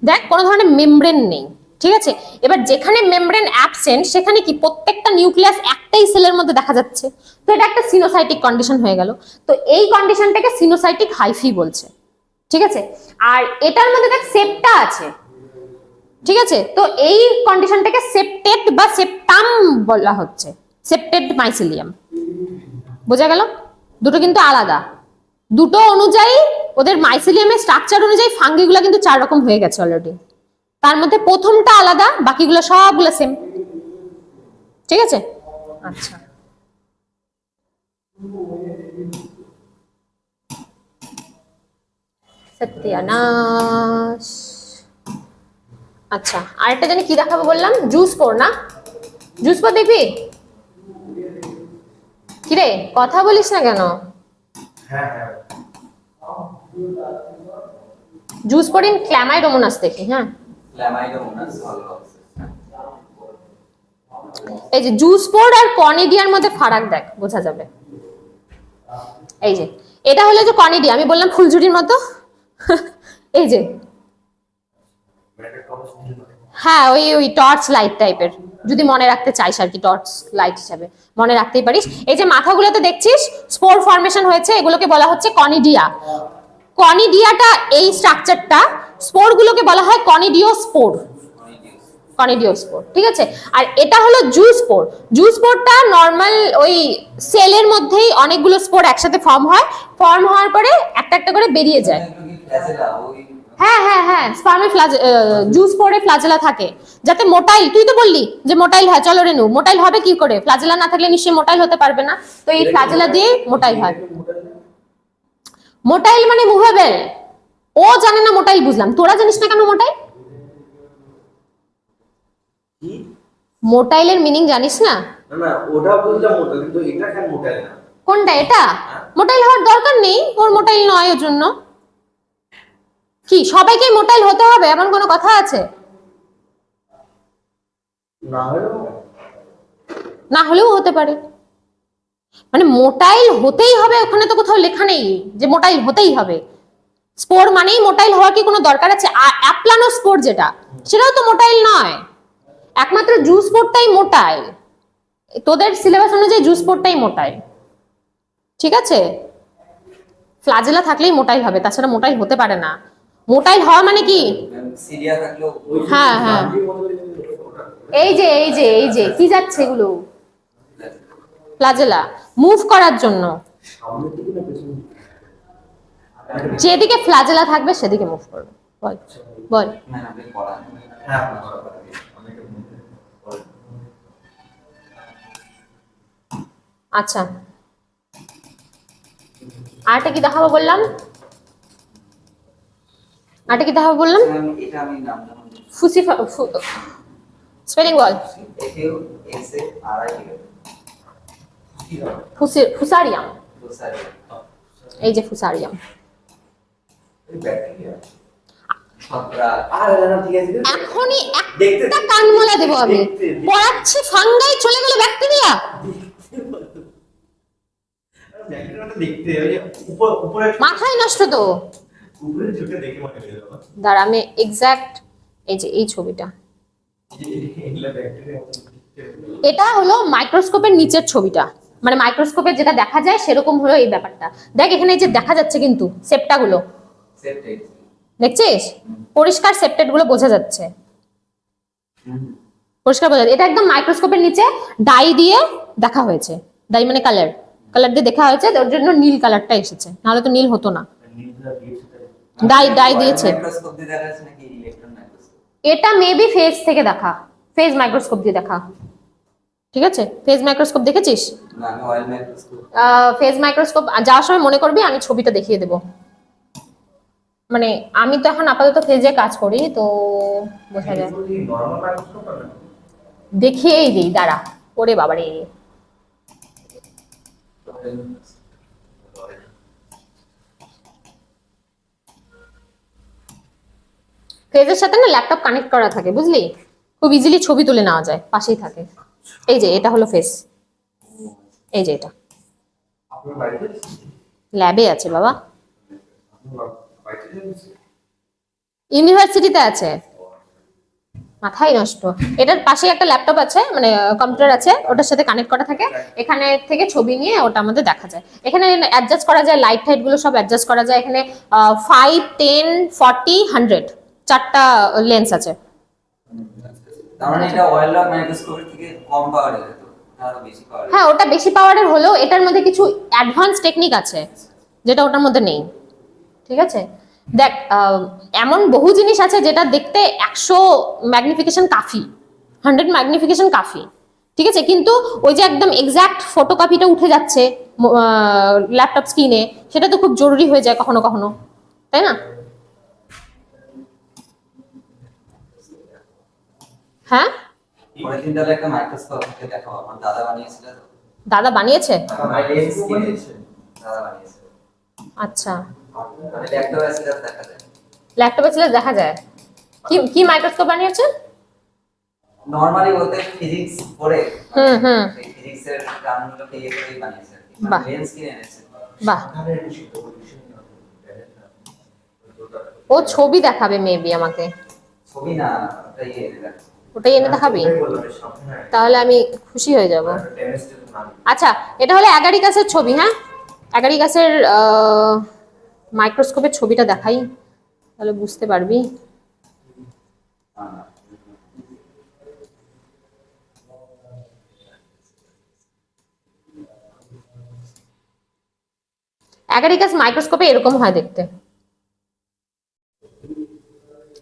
দেখ কোনো ধরনের মেমব্রেন নেই, ঠিক আছে। এবার যেখানে মেমব্রেন অ্যাবসেন্ট সেখানে কি প্রত্যেকটা নিউক্লিয়াস একটাই সেলের মধ্যে দেখা যাচ্ছে, তো এটা একটা সিনোসাইটিক কন্ডিশন হয়ে গেল। তো এই কন্ডিশনটাকে সিনোসাইটিক হাইফি বলছে, ঠিক আছে। আর এটার মধ্যে দেখ সেপটা আছে, ঠিক আছে। তো এই কন্ডিশনটাকে সেপ্টেড বা সেপ্টাম বলা হচ্ছে, সেপ্টেড মাইসেলিয়াম। বোঝা গেল? দুটো কিন্তু আলাদা, দুটো অনুযায়ী ওদের মাইসেলিয়ামের স্ট্রাকচার অনুযায়ী ফাঙ্গিগুলো কিন্তু 4 রকম হয়ে গেছে অলরেডি। তার মধ্যে প্রথমটা আলাদা, বাকিগুলো সবগুলো সেম, ঠিক আছে। আচ্ছা সত্যানাশ। আচ্ছা আরেকটা জানি কি দেখাবো বললাম, জুস পোর না? জুস পোর দেখবি? কিরে কথা বলিস না কেন? জুস পোর ইন ক্ল্যামাইডোমোনাস দেখি। হ্যাঁ ক্ল্যামাইডোমোনাস ভালো আছে। এই যে জুস পোর আর কনিডিয়ার মধ্যে ফারাক দেখ, বোঝা যাবে। এই যে এটা হলো যে কনিডিয়া, আমি বললাম ফুলঝুরির মতো। এই যে হ্যাঁ ওই ওই টর্চ লাইট টাইপের, যদি মনে রাখতে চাইস আর কি, টর্চ লাইট হিসাবে মনে রাখতেই পারিস। এই যে মাথাগুলোতে দেখছিস স্পোর ফর্মেশন হয়েছে, এগুলোকে বলা হচ্ছে কনিডিয়া। কনিডিয়াটা এই স্ট্রাকচারটা, স্পোরগুলোকে বলা হয় কনিডিওস্পোর, কনিডিওস্পোর, ঠিক আছে। আর এটা হলো জুস্পোর। জুস্পোরটা নরমাল ওই সেলের মধ্যেই অনেকগুলো স্পোর একসাথে ফর্ম হয়, ফর্ম হওয়ার পরে একটা একটা করে বেরিয়ে যায়। হ্যাঁ হ্যাঁ হ্যাঁ স্পার্মে জুস্পোরে ফ্লাজেলা থাকে, যাতে মোটাইল, তুই তো বললি যে মোটাইল হয়, চলো রেনু মোটাইল হবে কি করে? ফ্লাজেলা না থাকলে নিশ্চয়ই মোটাইল হতে পারবে না, তো এই ফ্লাজেলা দিয়ে মোটাইল হয়। মোটাইল মানে মুভেবল, ও জানে না মোটাইল, বুঝলাম, তোরা জানিস না কেন মোটাইল? মোটাইলের মিনিং জানিস না? না ওটা বুঝলাম, মোটা, কিন্তু এটা কেন মোটাইল না? কোনটা? এটা মোটাইল হওয়ার দরকার নেই, ওর মোটাইল নয় ওর জন্য। কি সবাইকে মোটাইল হতে হবে এমন কোনো কথা আছে? না হলেও হতে পারে, মানে মোটাইল হতেই হবে ওখানে তো কোথাও লেখা নেই যে মোটাইল হতেই হবে। স্পোর মানেই মোটাইল হওয়ার কি কোনো দরকার আছে? অ্যাপ্লানো স্পোর যেটা, সেটাও তো মোটাইল নয়, একমাত্র জুস স্পোরটাই মোটাইল। তোদের সিলেবাস অনুযায়ী জুস স্পোরটাই মোটাইল, ঠিক আছে। ফ্লাজেলা থাকলেই মোটাইল হবে, তাছাড়া মোটাইল হতে পারে না। মোটাইল হওয়া মানে কি? সিরিয়া থাকলেও হ্যাঁ হ্যাঁ এই যে এই যে এই যে কি যাচ্ছে এগুলো, ফ্লাজেলা মুভ করার জন্য, যেদিকে ফ্লাজেলা থাকবে সেদিকে মুভ করবে। বল বল। আচ্ছা আরটা কি দেখাবো বললাম? আরটা কি দেখাবো বললাম? এটা আমি নাম জানি ফুসি স্পেলিং বল। ফুসারিয়াম, এই যে ফুসারিয়াম। এখনই একটা কানমলা দেবো আমি, পড়াচ্ছি ফাঙ্গাই চলে গেল ব্যাকটেরিয়া। মাথায় নষ্ট তো। দাঁড়া আমি এক্সাক্ট, এই যে এই ছবিটা, এটা হলো মাইক্রোস্কোপের নিচের ছবিটা, মানে মাইক্রোস্কোপে যেটা দেখা যায় সেরকম হলো এই ব্যাপারটা। দেখ এখানে যে দেখা যাচ্ছে কিন্তু সেপ্টা গুলো, দেখছিস পরিষ্কার সেপ্টেড গুলো বোঝা যাচ্ছে, পরিষ্কার বোঝা যাচ্ছে। এটা একদম মাইক্রোস্কোপের নিচে ডাই দিয়ে দেখা হয়েছে, ডাই মানে কালার, কালার দিয়ে দেখা হয়েছে, ওর জন্য নীল কালারটা এসেছে, নাহলে তো নীল হতো না। ডাই ডাই দিয়েছে। এটা মেবি ফেজ থেকে দেখা, ফেজ মাইক্রোস্কোপ দিয়ে দেখা, ঠিক আছে। ফেজ মাইক্রোস্কোপ দেখেছিস? না আমি অয়েল মাইক্রোস্কোপ। ফেজ মাইক্রোস্কোপ যাওয়ার সময় মনে করবি, আমি ছবিটা দেখিয়ে দেবো। মানে আমি তো এখন আপাতত ফেজে কাজ করি, তো বোঝা যায়। নরমাল মাইক্রোস্কোপ না? দেখিয়েই দিই, দাঁড়া। ওরে বাবারে, ফেজের সাথে না ল্যাপটপ কানেক্ট করা থাকে, বুঝলি, খুব ইজিলি ছবি তুলে নেওয়া যায়, পাশেই থাকে। এই যে এটা হলো ফেস, এই যে এটা আপনার বাড়িতে? ল্যাবে আছে বাবা, আপনার বাড়িতে যাচ্ছে? ইউনিভার্সিটিতে আছে। মাথাই নষ্ট। এটার পাশে একটা ল্যাপটপ আছে, মানে কম্পিউটার আছে, ওটার সাথে কানেক্ট করা থাকে। এখানে থেকে ছবি নিয়ে ওটা আমাদের দেখা যায়। এখানে অ্যাডজাস্ট করা যায়, লাইট টাইট গুলো সব অ্যাডজাস্ট করা যায়। এখানে 5, 10, 40, 100 চারটা লেন্স আছে। তার মানে এটা ওয়াইল্ড মাইক্রোস্কোপের থেকে কম পাওয়ারের, তো আরো বেশি পাওয়ারের। হ্যাঁ, ওটা বেশি পাওয়ারের হলেও এটার মধ্যে কিছু অ্যাডভান্স টেকনিক আছে যেটা ওটার মধ্যে নেই। ঠিক আছে, দেখ এমন বহু জিনিস আছে যেটা দেখতে 100 ম্যাগনিফিকেশন কাফি, 100 ম্যাগনিফিকেশন কাফি। ঠিক আছে, কিন্তু ওই যে একদম এক্সাক্ট ফটোকপিটা উঠে যাচ্ছে ল্যাপটপ স্ক্রিনে, সেটা তো খুব জরুরি হয়ে যায় কখনো কখনো, তাই না? হ্যাঁ, পরের দিন তাহলে একটা মাইক্রোস্কোপ দেখাবো, আমার দাদা বানিয়েছিল তো। দাদা বানিয়েছে? লেন্স কিনেছে, দাদা বানিয়েছে। আচ্ছা, মানে ল্যাপটপ আছে দেখা যায়। ল্যাপটপে ছিল দেখা যায়। কি কি মাইক্রোস্কোপ বানিয়েছে? নরমালি বলতে ফিজিক্স পড়ে, হুম হুম, এই ফিজিক্সের গানগুলোকে ইয়ে করেই বানিয়েছে। বাহ। লেন্স কিনে এনেছে। বাহ, ও ছবি দেখাবে মেবি আমাকে, ছবি না, ওটা ইয়ে দেখ। ওটাই এনে দেখাবি, হ্যাঁ। তাহলে আমি খুশি হয়ে যাব। কেমিস্ট্রি নাম। আচ্ছা, এটা হলো অ্যাগারিকাসের ছবি। হ্যাঁ, অ্যাগারিকাসের মাইক্রোস্কোপের ছবিটা দেখাই, তাহলে বুঝতে পারবি। অ্যাগারিকাস মাইক্রোস্কোপে এরকম হয় দেখতে,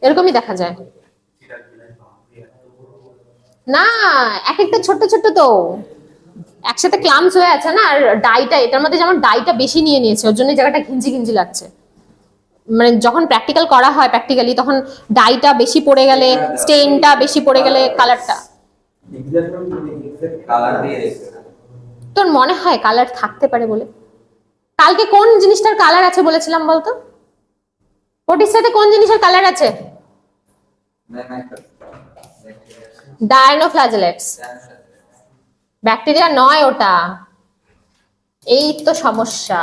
এরকমই দেখা যায় না, এক একটা ছোট্ট ছোট্ট তো একসাথে ক্লামস হয়ে আছে না, আর ডাইটা এটার মধ্যে যেমন ডাইটা বেশি নিয়ে নিয়েছে, ওর জন্য এই জায়গাটা ঘিঞ্জি ঘিঞ্জি লাগছে। মানে যখন প্র্যাকটিক্যাল করা হয় প্র্যাকটিক্যালি, তখন ডাইটা বেশি পড়ে গেলে, স্টেইনটা বেশি পড়ে গেলে কালারটা। কালার দিয়ে রেখেছে। তোর মনে হয় কালার থাকতে পারে বলে? কালকে কোন জিনিসটার কালার আছে বলেছিলাম বলতো? পটির সাথে কোন জিনিসের কালার আছে? ডায়নোফ্ল্যাজেলেটস। ব্যাকটেরিয়া নয় ওটা, এই তো সমস্যা।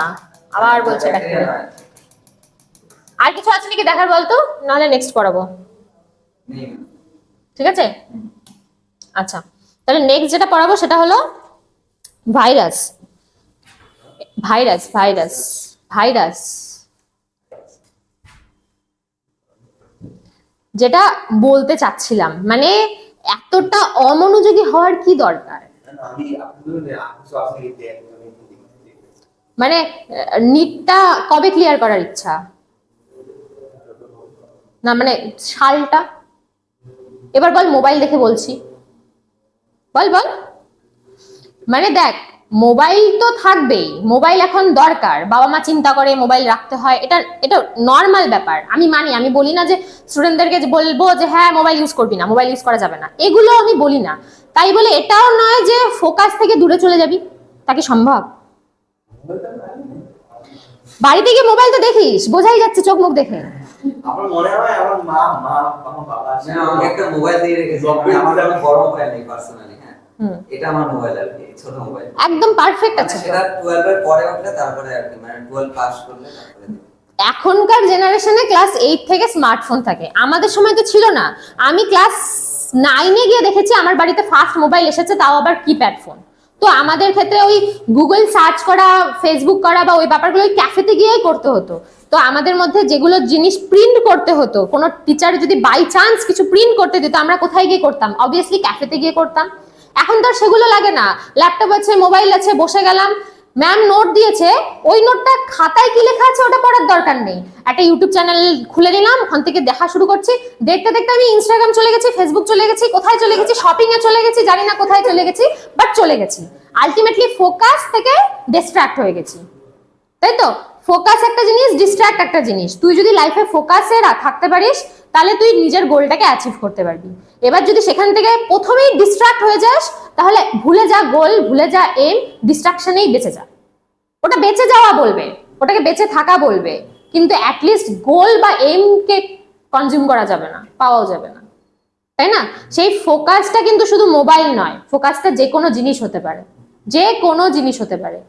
আবার বলছে ব্যাকটেরিয়া। আর কিছু আছে নাকি দেখার বলতো, নাহলে নেক্সট পড়াবো। ঠিক আছে, আচ্ছা, তাহলে নেক্সট যেটা পড়াবো সেটা হলো ভাইরাস। ভাইরাস ভাইরাস ভাইরাস যেটা বলতে চাচ্ছিলাম, মানে এতটা অমনোযোগী হওয়ার কি দরকার? আমি আপনি আপনি মানে নিটটা কবে ক্লিয়ার করার ইচ্ছা? না মানে সালটা এবার বল, মোবাইল দেখে বলছি, বল বল। মানে দেখ, মোবাইল তো থাকবেই, মোবাইল এখন দরকার, বাবা মা চিন্তা করে মোবাইল রাখতে হয়, এটা এটা নর্মাল ব্যাপার। আমি মানি, আমি বলি না যে স্টুডেন্টদেরকে বলবো যে হ্যাঁ মোবাইল ইউজ করবি না, মোবাইল ইউজ করা যাবে না, এগুলো আমি বলি না। তাই বলে এটাও নয় যে ফোকাস থেকে দূরে চলে যাবি, তা কি সম্ভব? বাড়িতে গিয়ে মোবাইল তো দেখিস, বোঝাই যাচ্ছে চোখ মুখ দেখে। আমার মনে হয় আমার মা আমার বাবা আছে, আমাকে একটা মোবাইল দিয়ে রেখেছে, আমার কোনো বড় মোবাইল নেই পার্সোনালি। হ্যাঁ, এটা আমার মোবাইল আর কি, ছোট মোবাইল, একদম পারফেক্ট আছে। সেটা 12 এর পরে উঠলে তারপরে আর কি, মানে 12 পাস করলে তারপরে দিই। এখনকার জেনারেশনে ক্লাস 8 থেকে স্মার্টফোন থাকে, আমাদের সময় তো ছিল না। আমি ক্লাস 9-এ গিয়ে দেখেছি আমার বাড়িতে ফার্স্ট মোবাইল এসেছে, তাও আবার কিপ্যাড ফোন। তো আমাদের ক্ষেত্রে ওই গুগল সার্চ করা, ফেসবুক করা বা ওই ব্যাপারগুলো ওই ক্যাফেতে গিয়েই করতে হতো। তো আমাদের মধ্যে যেগুলো জিনিস প্রিন্ট করতে হতো, কোনো টিচার যদি বাই চান্স কিছু প্রিন্ট করতে দিত, আমরা কোথায় গিয়ে করতাম? অবভিয়াসলি ক্যাফেতে গিয়ে করতাম। এখন তো আর সেগুলো লাগে না, ল্যাপটপ আছে, মোবাইল আছে, বসে গেলাম, ম্যাম নোট দিয়েছে, ওই নোটটা খাতায় কি লেখা আছে ওটা পড়ার দরকার নেই, একটা ইউটিউব চ্যানেল খুলে নিলাম, ওখান থেকে দেখা শুরু করছি, দেখতে দেখতে আমি ইনস্টাগ্রাম চলে গেছি, ফেসবুক চলে গেছি, কোথায় চলে গেছি, শপিং এ চলে গেছি, জানি না কোথায় চলে গেছি, বাট চলে গেছি। আলটিমেটলি ফোকাস থেকে ডিস্ট্রাক্ট হয়ে গেছি, তাই তো? ফোকাস একটা জিনিস, ডিস্ট্রাক্ট একটা জিনিস। তুই যদি লাইফে ফোকাসে থাকতে পারিস তাহলে তুই নিজের গোলটাকে অ্যাচিভ করতে পারবি। এবার যদি সেখান থেকে প্রথমেই ডিস্ট্রাক্ট হয়ে যাস তাহলে ভুলে যা গোল, ভুলে যা এম, ডিস্ট্রাকশনেই বেঁচে যা। ওটা বেঁচে যাওয়া বলবে, ওটাকে বেঁচে থাকা বলবে, কিন্তু অ্যাটলিস্ট গোল বা এমকে কনজিউম করা যাবে না, পাওয়াও যাবে না, তাই না? সেই ফোকাসটা কিন্তু শুধু মোবাইল নয়, ফোকাসটা যে কোনো জিনিস হতে পারে, যে কোনো জিনিস হতে পারে।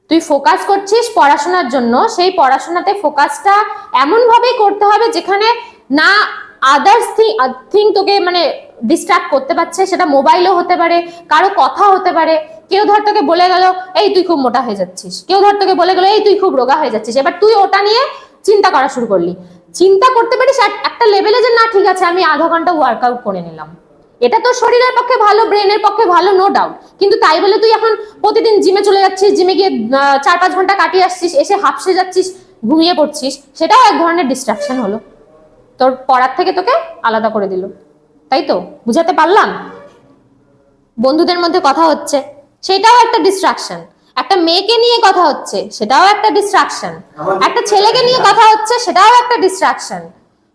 তুই ফোকাস করছিস পড়াশোনার জন্য, সেই পড়াশোনাতে ফোকাসটা এমন ভাবেই করতে হবে যেখানে না আদার্স থিং তোকে মানে ডিস্ট্রাক্ট করতে পারছে। সেটা মোবাইলও হতে পারে, কারো কথা হতে পারে। কেউ ধর তোকে বলে গেল এই তুই খুব মোটা হয়ে যাচ্ছিস, কেউ ধর তোকে বলে গেল এই তুই খুব রোগা হয়ে যাচ্ছিস। এবার তুই ওটা নিয়ে চিন্তা করা শুরু করলি। চিন্তা করতে পারিস একটা লেভেলে যে না ঠিক আছে আমি আধা ঘন্টা ওয়ার্কআউট করে নিলাম, এটা তো শরীরের পক্ষে ভালো, ব্রেনের পক্ষে ভালো, নো ডাউট। কিন্তু তাই বলে তুই এখন প্রতিদিন জিমে চলে যাচ্ছিস, জিমে গিয়ে 4-5 ঘন্টা কাটিয়ে আসছিস, এসে হাঁপসে যাচ্ছিস, ঘুমিয়ে পড়ছিস, সেটাও এক ধরনের ডিস্ট্রাকশন হলো, তোর পড়ার থেকে তোকে আলাদা করে দিল। তাই তো বুঝাতে পারলাম? বন্ধুদের মধ্যে কথা হচ্ছে, সেটাও একটা ডিস্ট্রাকশন। একটা মেয়েকে নিয়ে কথা হচ্ছে, সেটাও একটা ডিস্ট্রাকশন। একটা ছেলেকে নিয়ে কথা হচ্ছে, সেটাও একটা ডিস্ট্রাকশন।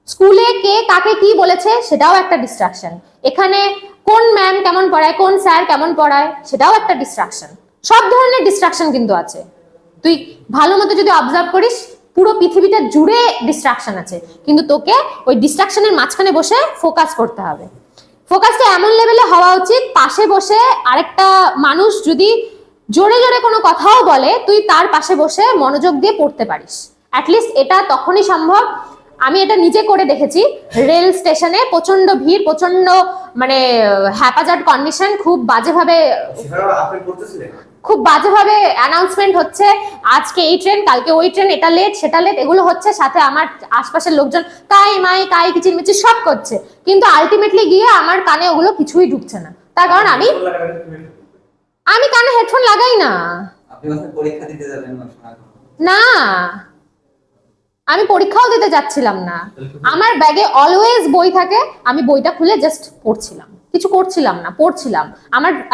স্কুলে কে কাকে কি বলেছে, সেটাও একটা ডিস্ট্রাকশন। এখানে কোন ম্যাম কেমন পড়ায়, কোন স্যার কেমন পড়ায়, সেটাও একটা ডিস্ট্রাকশন। সব ধরনের ডিস্ট্রাকশন কিন্তু আছে। তুই ভালো মতো যদি অবজার্ভ করিস, পুরো পৃথিবীটা জুড়ে ডিস্ট্রাকশন আছে, কিন্তু তোকে ওই ডিস্ট্রাকশনের মাঝখানে বসে ফোকাস করতে হবে। ফোকাসটা এমন লেভেলে হওয়া উচিত, পাশে বসে আরেকটা মানুষ যদি জোরে জোরে কোনো কথাও বলে, তুই তার পাশে বসে মনোযোগ দিয়ে পড়তে পারিস। অ্যাটলিস্ট এটা তখনই সম্ভব। আমি এটা নিজে করে দেখেছি। রেল স্টেশনে প্রচন্ড ভিড়, প্রচন্ড মানে হ্যাপাজার্ড কন্ডিশন, খুব বাজেভাবে অ্যানাউন্সমেন্ট হচ্ছে, আজকে এই ট্রেন, কালকে ওই ট্রেন, এটা লেট সেটা লেট, এগুলো হচ্ছে। সাথে আমার আশপাশের লোকজন কাই মাই কাই কিচিরমিচির সব করছে, কিন্তু আলটিমেটলি গিয়ে আমার কানে ওগুলো কিছুই ঢুকছে না। তার কারণ আমি কানে হেডফোন লাগাই না। আপনি বলছেন পরীক্ষা দিতে যাবেন না, আমি পরীক্ষাও দিতে যাচ্ছিলাম না। আমার ব্যাগে অলওয়েজ বই থাকে, আমি বইটা খুলে জাস্ট পড়ছিলাম, কিছু করছিলাম না, পড়ছিলাম।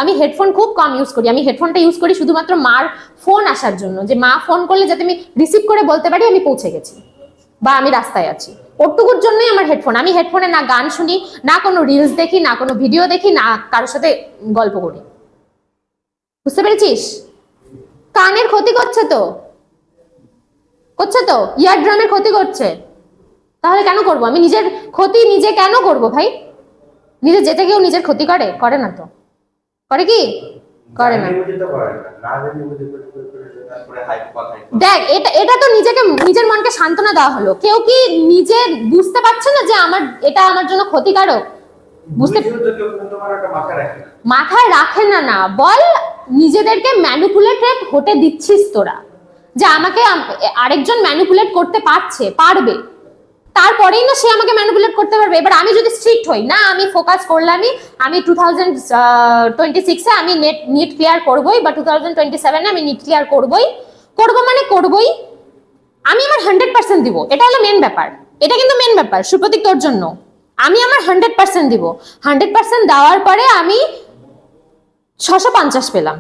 আমি হেডফোন খুব কম ইউজ করি। আমি হেডফোনটা ইউজ করি শুধুমাত্র মার ফোন আসার জন্য, যে মা ফোন করলে যাতে আমি রিসিভ করে বলতে পারি আমি পৌঁছে গেছি বা আমি রাস্তায় আছি। ওটুকুর জন্যই আমার হেডফোন। আমি হেডফোনে না গান শুনি, না কোনো রিলস দেখি, না কোনো ভিডিও দেখি, না কারোর সাথে গল্প করি। বুঝতে পেরেছিস? কানের ক্ষতি করছে তো, ইয়ার ড্রামের ক্ষতি করছে। তাহলে কেন করব আমি? নিজের ক্ষতি নিজে কেন করব ভাই? নিজে যেতে কেউ নিজের ক্ষতি করে না তো? করে কি? করে না। দেখ, এটা তো নিজের মনকে সান্ত্বনা দেওয়া হলো। কেউ কি নিজে বুঝতে পারছে না যে এটা আমার জন্য ক্ষতিকারক? মাথায় রাখে না বল, নিজেদেরকে ম্যানিপুলেটেড হতে দিচ্ছিস তোরা, যে আমাকে আরেকজন ম্যানিপুলেট করতে পারবে, তারপরেই না সে আমাকে ম্যানিপুলেট করতে পারবে। এবার আমি যদি স্ট্রিক্ট হই, না আমি ফোকাস করলামই, আমি 2026-এ আমি নিট ক্লিয়ার করবই, বা 2027-এ আমি নিট ক্লিয়ার করবই, আমি আমার 100% দিব। এটা হলো মেন ব্যাপার, এটা কিন্তু মেন ব্যাপার সুপ্রতীক তোর জন্য। আমি আমার 100% দিব। 100% দেওয়ার পরে আমি 650 পেলাম,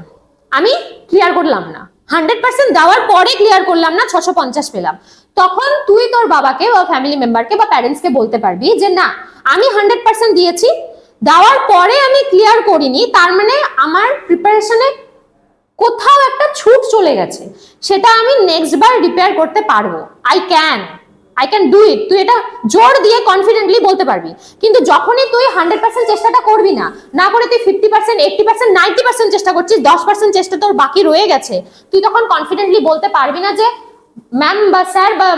আমি ক্লিয়ার করলাম না। 100% দেওয়ার পরে ক্লিয়ার করলাম না, 650 পেলাম। তখন তুই তোর বাবাকে বা ফ্যামিলি মেম্বারকে বা প্যারেন্টসকে বলতে পারবি যে না, আমি 100% দিয়েছি, দেওয়ার পরে আমি ক্লিয়ার করিনি, তার মানে আমার প্রিপারেশনে কোথাও একটা ছুট চলে গেছে, সেটা আমি নেক্সট বার রিপেয়ার করতে পারবো। I can do it. তুই এটা জোর দিয়ে কনফিডেন্টলি বলতে পারবি। কিন্তু যখনই তুই 100% চেষ্টাটা করবি না করে তুই 50%, 80%, 90% চেষ্টা করছিস, 10% চেষ্টা তোর বাকি রয়ে গেছে, তুই তখন কনফিডেন্টলি বলতে পারবি না যে ম্যাম বা স্যার বা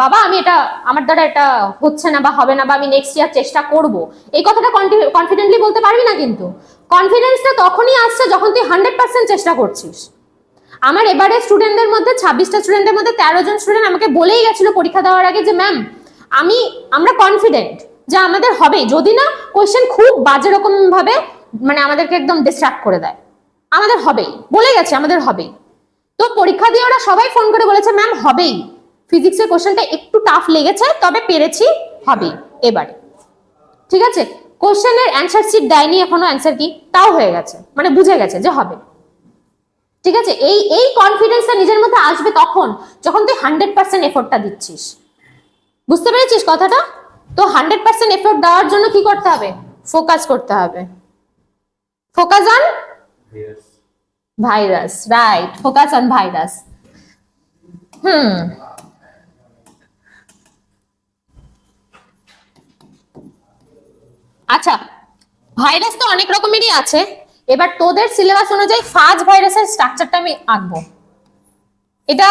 বাবা আমি এটা, আমার দ্বারা এটা হচ্ছে না বা হবে না, বা আমি নেক্সট ইয়ার চেষ্টা করব, এই কথাটা কনফিডেন্টলি বলতে পারবি না। কিন্তু কনফিডেন্সটা তখনই আসছে যখন তুই 100% চেষ্টা করছিস। আমার এবারে স্টুডেন্টদের মধ্যে 26টা স্টুডেন্টের মধ্যে 13 জন স্টুডেন্ট আমাকে বলেই গেছিল পরীক্ষা দেওয়ার আগে যে ম্যাম আমরা কনফিডেন্ট যে আমাদের হবে, যদি না কোয়েশ্চেন খুব বাজে রকম ভাবে মানে আমাদেরকে একদম ডিস্ট্রাক্ট করে দেয়, আমাদের হবেই, বলে গেছে আমাদের হবেই। তো পরীক্ষা দিয়ে ওরা সবাই ফোন করে বলেছে ম্যাম হবেই, ফিজিক্সের কোয়েশ্চেনটা একটু টাফ লেগেছে, তবে পেরেছি, হবেই এবারে। ঠিক আছে, কোয়েশ্চেনের অ্যান্সার শিট দেয়নি এখনো, অ্যান্সার কি তাও হয়ে গেছে, মানে বুঝে গেছে যে হবে। ঠিক আছে, এই এই কনফিডেন্সটা নিজের মধ্যে আসবে তখন যখন তুই 100% এফোর্টটা দিচ্ছিস। বুঝতে পেরেছিস কথাটা? তো 100% এফোর্ট দেওয়ার জন্য কি করতে হবে? ফোকাস করতে হবে। Focus on virus, right, focus on virus. আচ্ছা, ভাইরাস তো অনেক রকমেরই আছে। এবার তোদের সিলেবাস অনুযায়ী ফাজ ভাইরাসের স্ট্রাকচারটা আমি আঁকবো। এটা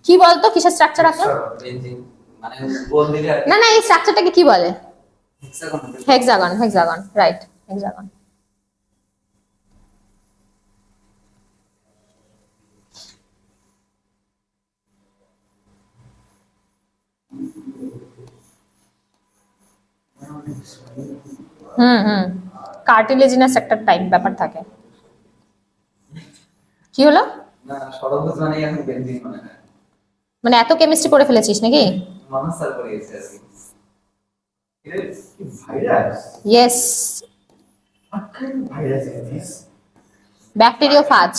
কি বলতো, কিসের স্ট্রাকচার আঁকবো? বেঞ্জিন মানে গোল দিলে আর কি। না না, এই স্ট্রাকচারটাকে কি বলে? Hexagon. Hexagon, hexagon, right, hexagon. হুম, কার্টিলেজিনাস একটা টাইপ ব্যাপার থাকে। কি হলো? না ষড়ভুজ মানে এখন বেঞ্জিন মানে না, মানে এত কেমিস্ট্রি পড়ে ফেলেছিস নাকি? মানুষ স্যার করিয়েছে আর কি। এটা কি virus? Yes, What kind of virus is this? Bacteriophage.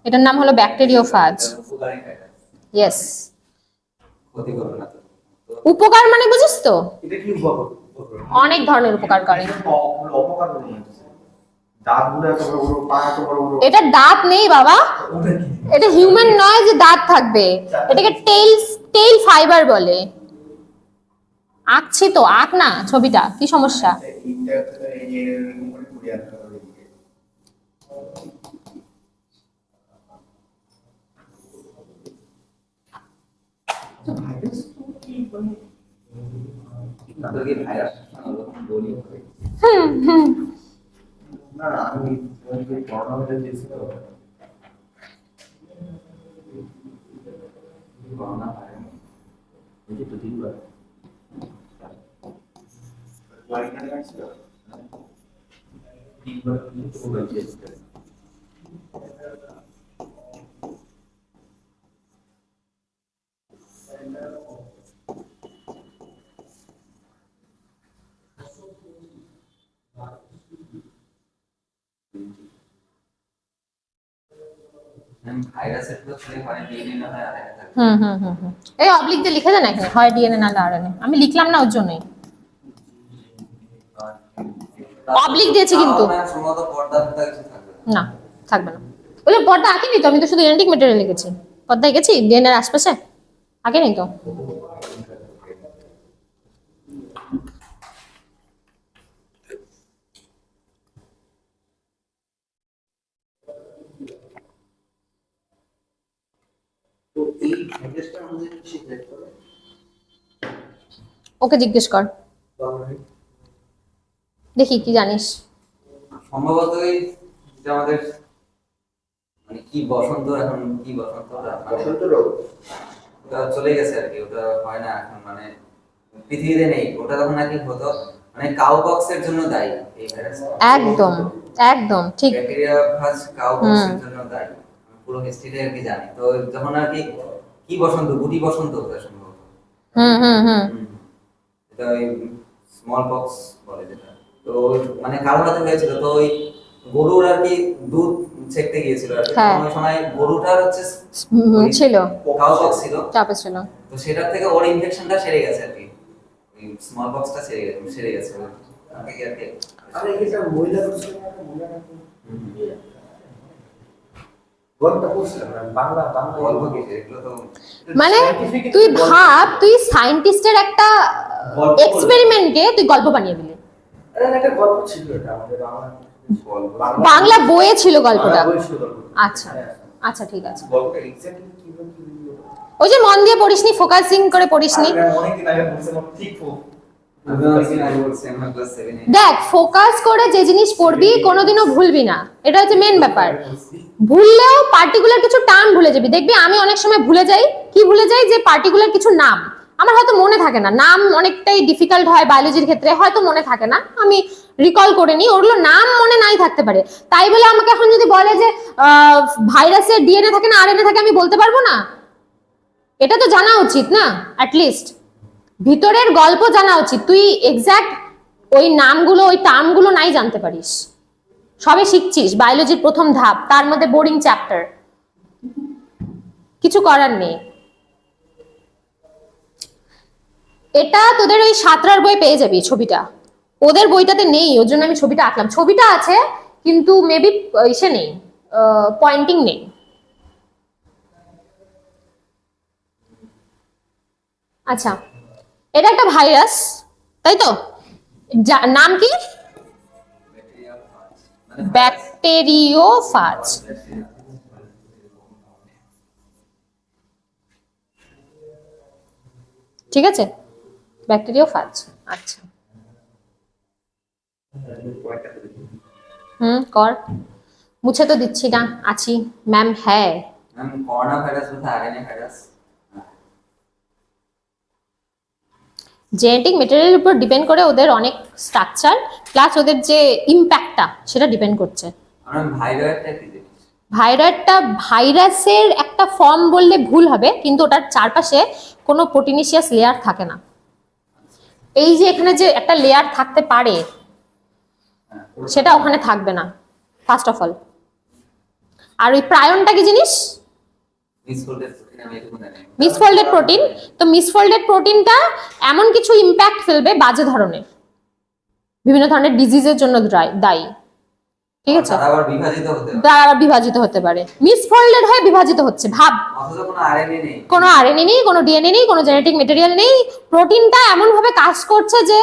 এটার নাম হলো ব্যাকটেরিওফাজ। এটা উপকারী ভাইরাস, ইয়েস। ক্ষতি করবে না তো। উপকার মানে বুঝিস তো? এটা কি উপকার? অনেক ধরনের উপকার করে। অপকার করে নিচ্ছে। দাঁতগুলো এত বড় বড়, পা এত বড় বড়। এটা দাঁত নেই বাবা, ওটা কি? এটা হিউম্যান নয় যে দাঁত থাকবে, এটাকে টেইল ফাইবার বলে। আঁকছি তো, আঁক না ছবিটা, কি সমস্যা? এইটা এই যে এরকম করে ঘুরে আসতে হবে এদিকে। ভাইরাস কি মানে? তাদের কি ভাইরাস ওরকম বলি হবে। না না, আমি করোনা ভাইরাস দিয়েছিল। করোনা ভাইরাস এই যে 2-3 বার লাইনে লাগছিল। 3 বার কিন্তু বলছে। ভাইরাসের তো ছেলে হয় ডিএনএ না হয় আরএনএ থাকে। এই অবলিক দিয়ে লিখে দেন এখানে, হয় ডিএনএ না আরএনএ। আমি লিখলাম না ওর জন্যই, অবলিক দিয়েছি কিন্তু। তাও না, সম্ভবত পর্দা ফর্দা কিছু থাকবে না। না, থাকবে না। ওই যে পর্দা আঁকিনি তো, আমি তো শুধু জেনেটিক ম্যাটেরিয়াল লিখেছি। পর্দা এঁকেছি ডিএনএর আশপাশে, আঁকিনি তো। তো এই ভাইরাসটা আমাদের কি দেখতে হবে? ওকে জিজ্ঞেস কর, দেখি কি জানিস। সম্ভবত এই যে আমাদের মানে কি বসন্ত, এখন কি বসন্ত বসন্ত রোগ। ওটা চলে গেছে আর কি, ওটা হয় না এখন, মানে পৃথিবীতে নেই ওটা। তখন নাকি হতো মানে কাউপক্সের জন্য দায়ী এই ভাইরাস। একদম একদম ঠিক। ব্যাকটেরিয়া ভাজ কাউপক্সের জন্য দায়ী, আমি পুরো হিস্ট্রিটা আর কি জানি। তো যখন আর কি কি বসন্ত, গুটি বসন্ত ওটা সম্ভবত। হুম। এটা ওই স্মল পক্স বলে যেটা। তো মানে কারো হাতে হয়েছিল, তো ওই গরুর আর কি দুধ ছেঁকতে গিয়েছিল আর কি। হ্যাঁ। তখন ওই সময় গরুটার হচ্ছে ছিল, কাউপক্স ছিল, চাপে ছিল। তো সেটার থেকে ওর ইনফেকশনটা সেরে গেছে আর কি। ওই স্মল পক্সটা সেরে গেছে আর কি আর কি। আরে এটা মহিলা ছিল না, মহিলা নাকি হুম। গল্পটা পড়ছিলাম না, বাংলা বাংলা গল্প কি এগুলো তো মানে Scientific তুই গল্প। ভাব, তুই সায়েন্টিস্টের একটা গল্প বলে। এক্সপেরিমেন্টকে তুই গল্প বানিয়ে দিলি। আরে একটা গল্প ছিল, এটা আমাদের বাংলা গল্প। বাংলা বইয়ে ছিল গল্পটা। বাংলা বই ছিল গল্পটা। আচ্ছা হ্যাঁ। আচ্ছা, ঠিক আছে। গল্পটা এক্স্যাক্টলি কি হলো? ওই যে মন দিয়ে পড়িসনি, ফোকাসিং করে পড়িসনি। আমি অনেকদিন আগে বলছিলাম ঠিক আমি অনেকদিন আগে বলছি আমরা ক্লাস 7 এ। দেখ, ফোকাস করে যে জিনিস পড়বি কোনোদিনও ভুলবি না, এটা হচ্ছে মেন ব্যাপার। ভুললেও পার্টিকুলার কিছু টার্ম ভুলে যাবি। দেখবি আমি অনেক সময় ভুলে যাই, কি ভুলে যাই, যে পার্টিকুলার কিছু নাম আমার হয়তো মনে থাকে না। নাম অনেকটাই ডিফিকাল্ট হয় বায়োলজির ক্ষেত্রে, হয়তো মনে থাকে না, আমি রিকল করে নিই, ওগুলো নাম মনে নাই থাকতে পারে। তাই বলে আমাকে এখন যদি বলে যে ভাইরাসের ডিএনএ থাকে না আরএনএ থাকে, আমি বলতে পারবো না? এটা তো জানা উচিত না, অ্যাটলিস্ট ভিতরের গল্প জানা উচিত। তুই এক্সাক্ট ওই নামগুলো, ওই টার্মগুলো নাই জানতে পারিস। সবে শিখছিস, বায়োলজির প্রথম ধাপ, তার মধ্যে বোরিং চ্যাপ্টার, কিছু করার নেই। এটা তোদের ওই সাঁতরার বই পেয়ে যাবি ছবিটা, ওদের বইটাতে নেই, ওর জন্য আমি ছবিটা আঁকলাম। ছবিটা আছে কিন্তু মেবি ইসে নেই, পয়েন্টিং নেই। আচ্ছা, এটা একটা ভাইরাস, তাই তো? নাম কি? ব্যাকটেরিওফাজ। ঠিক আছে, ব্যাকটেরিওফাজ। আচ্ছা, কর। মুছে তো দিচ্ছি না, আছি ম্যাম। হ্যাঁ मैम कोरोना वायरस होता है आरएनए वायरस। জেনেটিক মেটেরিয়ালের উপর ডিপেন্ড করে ওদের অনেক স্ট্রাকচার, প্লাস ওদের যে ইম্প্যাক্টটা সেটা ডিপেন্ড করছে। আমরা ভাইরাসটা কি জিনিস? ভাইরাসটা ভাইরাসের একটা ফর্ম বললে ভুল হবে, কিন্তু ওটার চারপাশে কোনো প্রোটিনিশিয়াস লেয়ার থাকে না। এই যে এখানে যে একটা লেয়ার থাকতে পারে সেটা ওখানে থাকবে না, ফার্স্ট অফ অল। আর ওই প্রায়নটা কি জিনিস? মিসফোল্ডেড প্রোটিন, আমি এটুকু জানি। মিসফোল্ডেড প্রোটিন। তো মিসফোল্ডেড প্রোটিনটা এমন কিছু ইম্প্যাক্ট ফেলবে বাজে ধরনের, বিভিন্ন ধরনের ডিজিজের জন্য দায়ী। ঠিক আছে, তারা আবার বিভাজিত হতে পারে। তারা আবার বিভাজিত হতে পারে, মিসফোল্ডেড হয়ে বিভাজিত হচ্ছে। ভাব, অথচ কোনো আরএনএ নেই, কোনো আরএনএ নেই, কোনো ডিএনএ নেই, কোনো জেনেটিক মেটেরিয়াল নেই। প্রোটিনটা এমন ভাবে কাজ করছে যে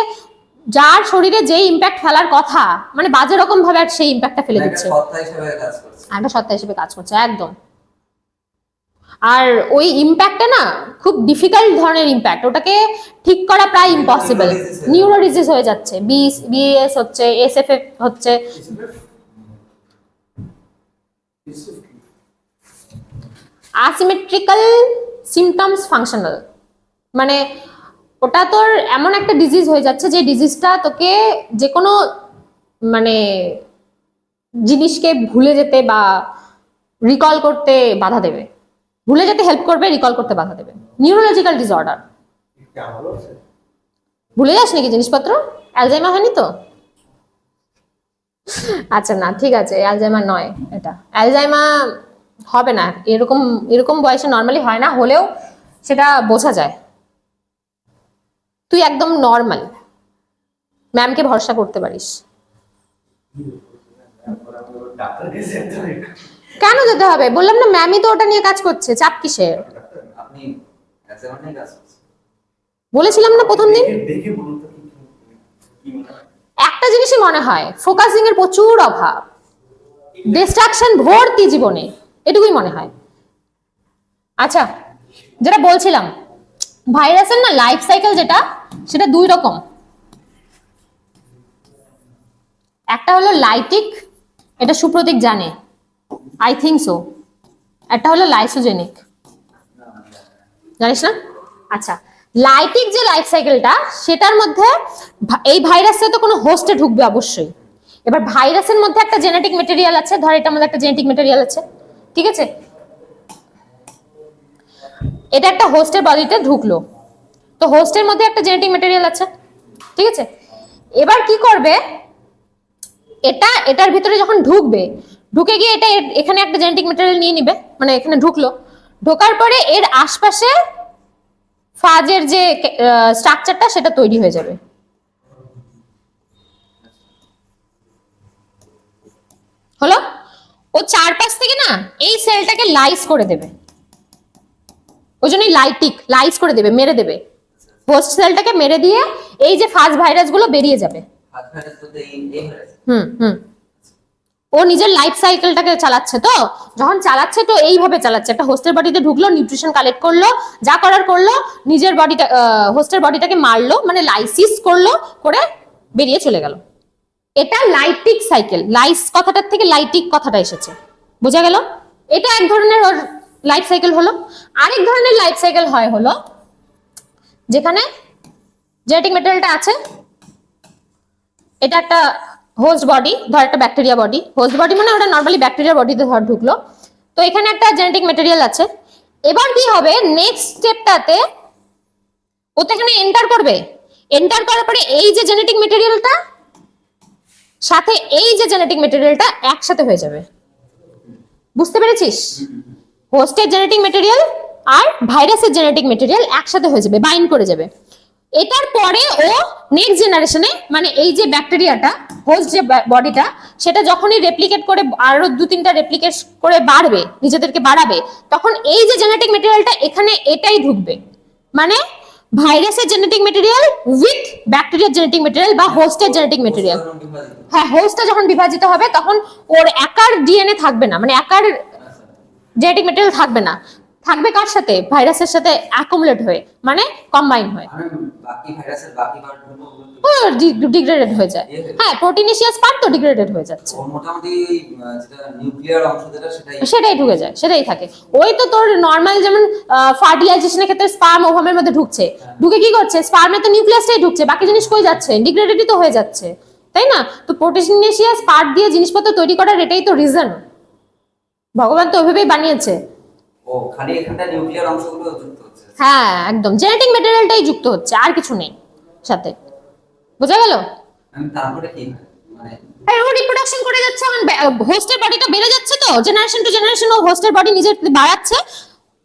যার শরীরে যেই ইম্প্যাক্ট ফেলার কথা, মানে বাজে রকম ভাবে আর সেই ইম্প্যাক্টটা ফেলে একটা দিচ্ছে, সত্তা হিসেবে কাজ করছে। একটা সত্তা হিসেবে কাজ করছে একদম। আর ওই ইম্প্যাক্টটা না খুব ডিফিকাল্ট ধরনের ইম্প্যাক্ট, ওটাকে ঠিক করা প্রায় ইম্পসিবল। নিউরো ডিজিজ হয়ে যাচ্ছে, বিএস হচ্ছে, এসএফএফ হচ্ছে। আসিমেট্রিক্যাল সিমটমস ফাংশনাল, মানে ওটা তোর এমন একটা ডিজিজ হয়ে যাচ্ছে যে ডিজিজটা তোকে যে কোনো মানে জিনিসকে ভুলে যেতে বা রিকল করতে বাধা দেবে, ভুলে যেতে হেল্প করবে, রিকল করতে বাধা দেবে। Neurological disorder. ভুলে যাস নাকি জিনিসপত্র? অ্যালজাইমার হয়নি তো? আচ্ছা না, ঠিক আছে, অ্যালজাইমার নয় এটা। অ্যালজাইমার হবে না, এরকম এরকম বয়সে নর্মালি হয় না, হলেও সেটা বোঝা যায়। তুই একদম নর্মাল, ম্যামকে ভরসা করতে পারিস। কেন যেতে হবে? বললাম না, ম্যামই তো ওটা নিয়ে কাজ করছে, চাপ কিসের? আপনি অ্যালজাইমার নিয়ে কাজ করছেন? বলেছিলাম না প্রথম দিন। দেখে বলুন তো কি মনে হয়? একটা জিনিসই মনে হয়, ফোকাসিং এর প্রচুর অভাব, ডিস্ট্রাকশন ভর্তি জীবনে, এটুকুই মনে হয়। আচ্ছা, যেটা বলছিলাম, ভাইরাসের না লাইফ সাইকেল যেটা, সেটা দুই রকম। একটা হলো লাইটিক, এটা সুপ্রতীক জানে, আই থিঙ্ক সো। একটা হলো লাইসোজেনিক, জানিস না? আচ্ছা, লাইটিক যে লাইফ সাইকেলটা, সেটার মধ্যে এই ভাইরাসে তো কোনো হোস্টে ঢুকবে অবশ্যই। এবার ভাইরাসের মধ্যে একটা জেনেটিক মেটেরিয়াল আছে, ধর এটার মধ্যে একটা জেনেটিক মেটেরিয়াল আছে, ঠিক আছে? এটা একটা হোস্টের বডিতে ঢুকলো, তো হোস্টের মধ্যে একটা জেনেটিক মেটেরিয়াল আছে, ঠিক আছে? এবার কি করবে, এটা এটার ভিতরে যখন ঢুকবে, ঢুকে গিয়ে এটা এখানে একটা জেনেটিক মেটেরিয়াল নিয়ে নিবে, মানে এখানে ঢুকলো, ঢোকার পরে এর আশপাশে ফাজের যে স্ট্রাকচারটা সেটা তৈরি হয়ে যাবে। হলো? ও চারপাশ থেকে না এই সেলটাকে লাইস করে দেবে, ওই জন্যই লাইস করে দেবে, মেরে দেবে। হোস্ট সেলটাকে মেরে দিয়ে এই যে ফাজ ভাইরাস গুলো বেরিয়ে যাবে। ফাজ ভাইরাস তো এই ভাইরাস। ও নিজের লাইফ সাইকেলটাকে চালাচ্ছে, তো যখন চালাচ্ছে তো এইভাবে চালাচ্ছে, একটা হোস্টের বডিতে ঢুকলো, নিউট্রিশন কালেক্ট করলো, যা করার করলো, নিজের বডিটা হোস্টের বডিটাকে মারলো, মানে লাইসিস করলো, করে বেরিয়ে চলে গেল। এটা লাইটিক সাইকেল, লাইস কথাটার থেকে লাইটিক কথাটা এসেছে, বোঝা গেল? এটা এক ধরনের ওর লাইফ সাইকেল হলো। আরেক ধরনের লাইফ সাইকেল হয় হলো যেখানে জেনেটিক মেটেরিয়ালটা আছে, এটা একটা হোস্ট বডি, ধর একটা ব্যাকটেরিয়া বডি, হোস্ট বডি মানে ওটা নরমালি ব্যাকটেরিয়া বডিতে ধর ঢুকলো, তো এখানে একটা জেনেটিক মেটেরিয়াল আছে। এবার কি হবে, নেক্সট স্টেপটাতে ও তো এখানে এন্টার করবে, এন্টার করার পরে এই যে জেনেটিক মেটেরিয়ালটা সাথে এই যে জেনেটিক মেটেরিয়ালটা একসাথে হয়ে যাবে, বুঝতে পেরেছিস? হোস্টের জেনেটিক মেটেরিয়াল আর ভাইরাসের জেনেটিক মেটেরিয়াল একসাথে হয়ে যাবে, বাইন্ড করে যাবে। এটার পরে ও নেক্সট জেনারেশনে, মানে এই যে ব্যাকটেরিয়াটা, হোস্ট যে বডিটা, সেটা যখনই রেপ্লিকেট করে আরো 2-3টা রেপ্লিকেট করে বাড়বে, নিজেদেরকে বাড়াবে, তখন এই যে জেনেটিক মেটেরিয়ালটা এখানে এটাই ঢুকবে। মানে ভাইরাসের জেনেটিক মেটেরিয়াল উইথ ব্যাকটেরিয়ার জেনেটিক মেটেরিয়াল বা হোস্টের জেনেটিক মেটেরিয়াল। হ্যাঁ, হোস্টটা যখন বিভাজিত হবে তখন ওর একার ডিএনএ থাকবে না, মানে একার জেনেটিক মেটেরিয়াল থাকবে না, থাকবে কার সাথে? ভাইরাসের সাথে অ্যাকুমুলেট হয়ে, মানে কম্বাইন হয়ে বাকি ভাইরাসের বাকি পার্টগুলো ডিগ্রেডেড হয়ে যায়। হ্যাঁ, প্রোটিনেশিয়াস পার্ট তো ডিগ্রেডেড হয়ে যাচ্ছে, ও মোটামুটি যেটা নিউক্লিয়ার অংশ যেটা সেটাই ঢুকে যায়, সেটাই থাকে। ওই তো তোর নর্মাল যেমন ফার্টিলাইজেশনের ক্ষেত্রে স্পার্ম ওভামের মধ্যে ঢুকছে, ঢুকে কি করছে? স্পার্মে তো নিউক্লিয়াসটাই ঢুকছে, বাকি জিনিস কই যাচ্ছে? ডিগ্রেডেডই তো হয়ে যাচ্ছে, তাই না? তো প্রোটিনেশিয়াস পার্ট দিয়ে জিনিসপত্র তৈরি করার এটাই তো রিজন, ভগবান তো ওইভাবেই বানিয়েছে। ও খালি এখানটা নিউক্লিয়ার অংশগুলো যুক্ত হচ্ছে। হ্যাঁ, একদম জেনেটিক মেটেরিয়ালটাই যুক্ত হচ্ছে, আর কিছু নেই সাথে, বোঝা গেল? তারপরে কি মানে ও রিপ্রোডাকশন করে যাচ্ছে, হোস্টের বডিটা বেড়ে যাচ্ছে, তো generation to generation O হোস্টের body নিজের বাড়াচ্ছে,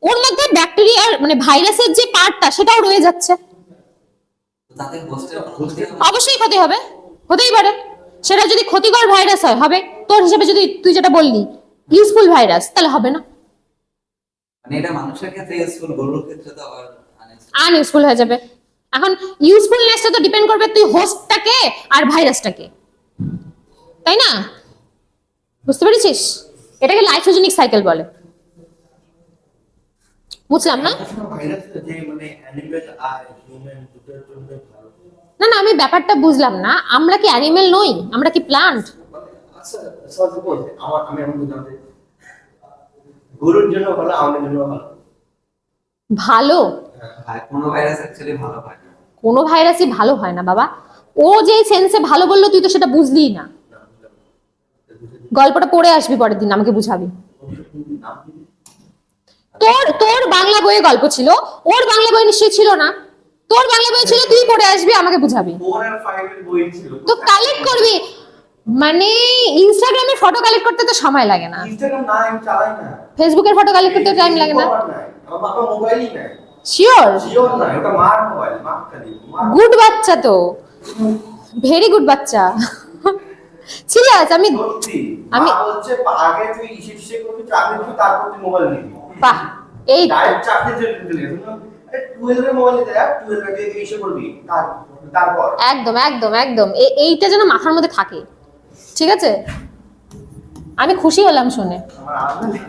ওর মধ্যে ব্যাকটেরিয়ার মানে ভাইরাসের যে পার্টটা সেটাও রয়ে যাচ্ছে। তাতে হোস্টের কোনো ক্ষতি হবে? অবশ্যই ক্ষতি হবে, হতেই পারে। সেটা যদি ক্ষতিকর ভাইরাস হয় হবে, তোর হিসেবে যদি তুই যেটা বললি ইউজফুল ভাইরাস, তাহলে হবে না, মানে এটা মানুষের ক্ষেত্রে ইউজফুল, গরুর ক্ষেত্রে তো আবার আনইউজফুল হয়ে যাবে। এখন ইউজফুলনেসটা তো ডিপেন্ড করবে তুই হোস্টটাকে আর ভাইরাসটাকে, তাই না? বুঝতে পেরেছিস? এটাকে লাইফোজেনিক সাইকেল বলে, বুঝলাম না? ভাইরাস যে মানে অ্যানিমেল আর হিউম্যান দুটোর জন্য ভালো। না না, আমি ব্যাপারটা বুঝলাম না। আমরা কি অ্যানিমেল নই? আমরা কি প্লান্ট? আচ্ছা সাপোজ আমি বুঝলাম যে গরুর জন্য ভালো, আমাদের জন্য ভালো। ভালো? কোনো ভাইরাস অ্যাকচুয়ালি ভালো হয় না। কোনো ভাইরাসই ভালো হয় না বাবা। ও যে সেন্সে ভালো বললো তুই তো সেটা বুঝলিই না। গল্পটা পড়ে আসবি পরের দিন, আমাকে বুঝাবি। তোর বাংলা বইয়ে গল্প ছিল, ওর বাংলা বই নিশ্চয়ই ছিল না। তোর বাংলা বই ছিল, তুই পড়ে আসবি, আমাকে বুঝাবি। 4 আর 5 এর বই ছিল তো কালেক্ট করবি, মানে ইনস্টাগ্রামে ফটো কালেক্ট করতে তো সময় লাগে না, ইনস্টাগ্রাম না আমি চালাই না, ফেসবুকের ফটো কালেক্ট করতে টাইম লাগে না। আমার বাবা মোবাইলই নাই। শিওর? শিওর না, ওটা মার মোবাইল, মা খালি গুড বাচ্চা তো, ভেরি গুড বাচ্চা। সিরিয়াস? আমি মা বলছে আগে তুই ইসে করবি, চাকরি করবি, তারপর তুই মোবাইল নিবি। বাহ, এই ডাইরেক্ট চাকরি চলে গেছে না। 12 এর মোবাইল দেয়া, 12 এর দিয়ে ইসে করবি, তারপর একদম একদম একদম এইটা যেন মাথার মধ্যে থাকে, ঠিক আছে? আমি খুশি হলাম শুনে। আমার আসলে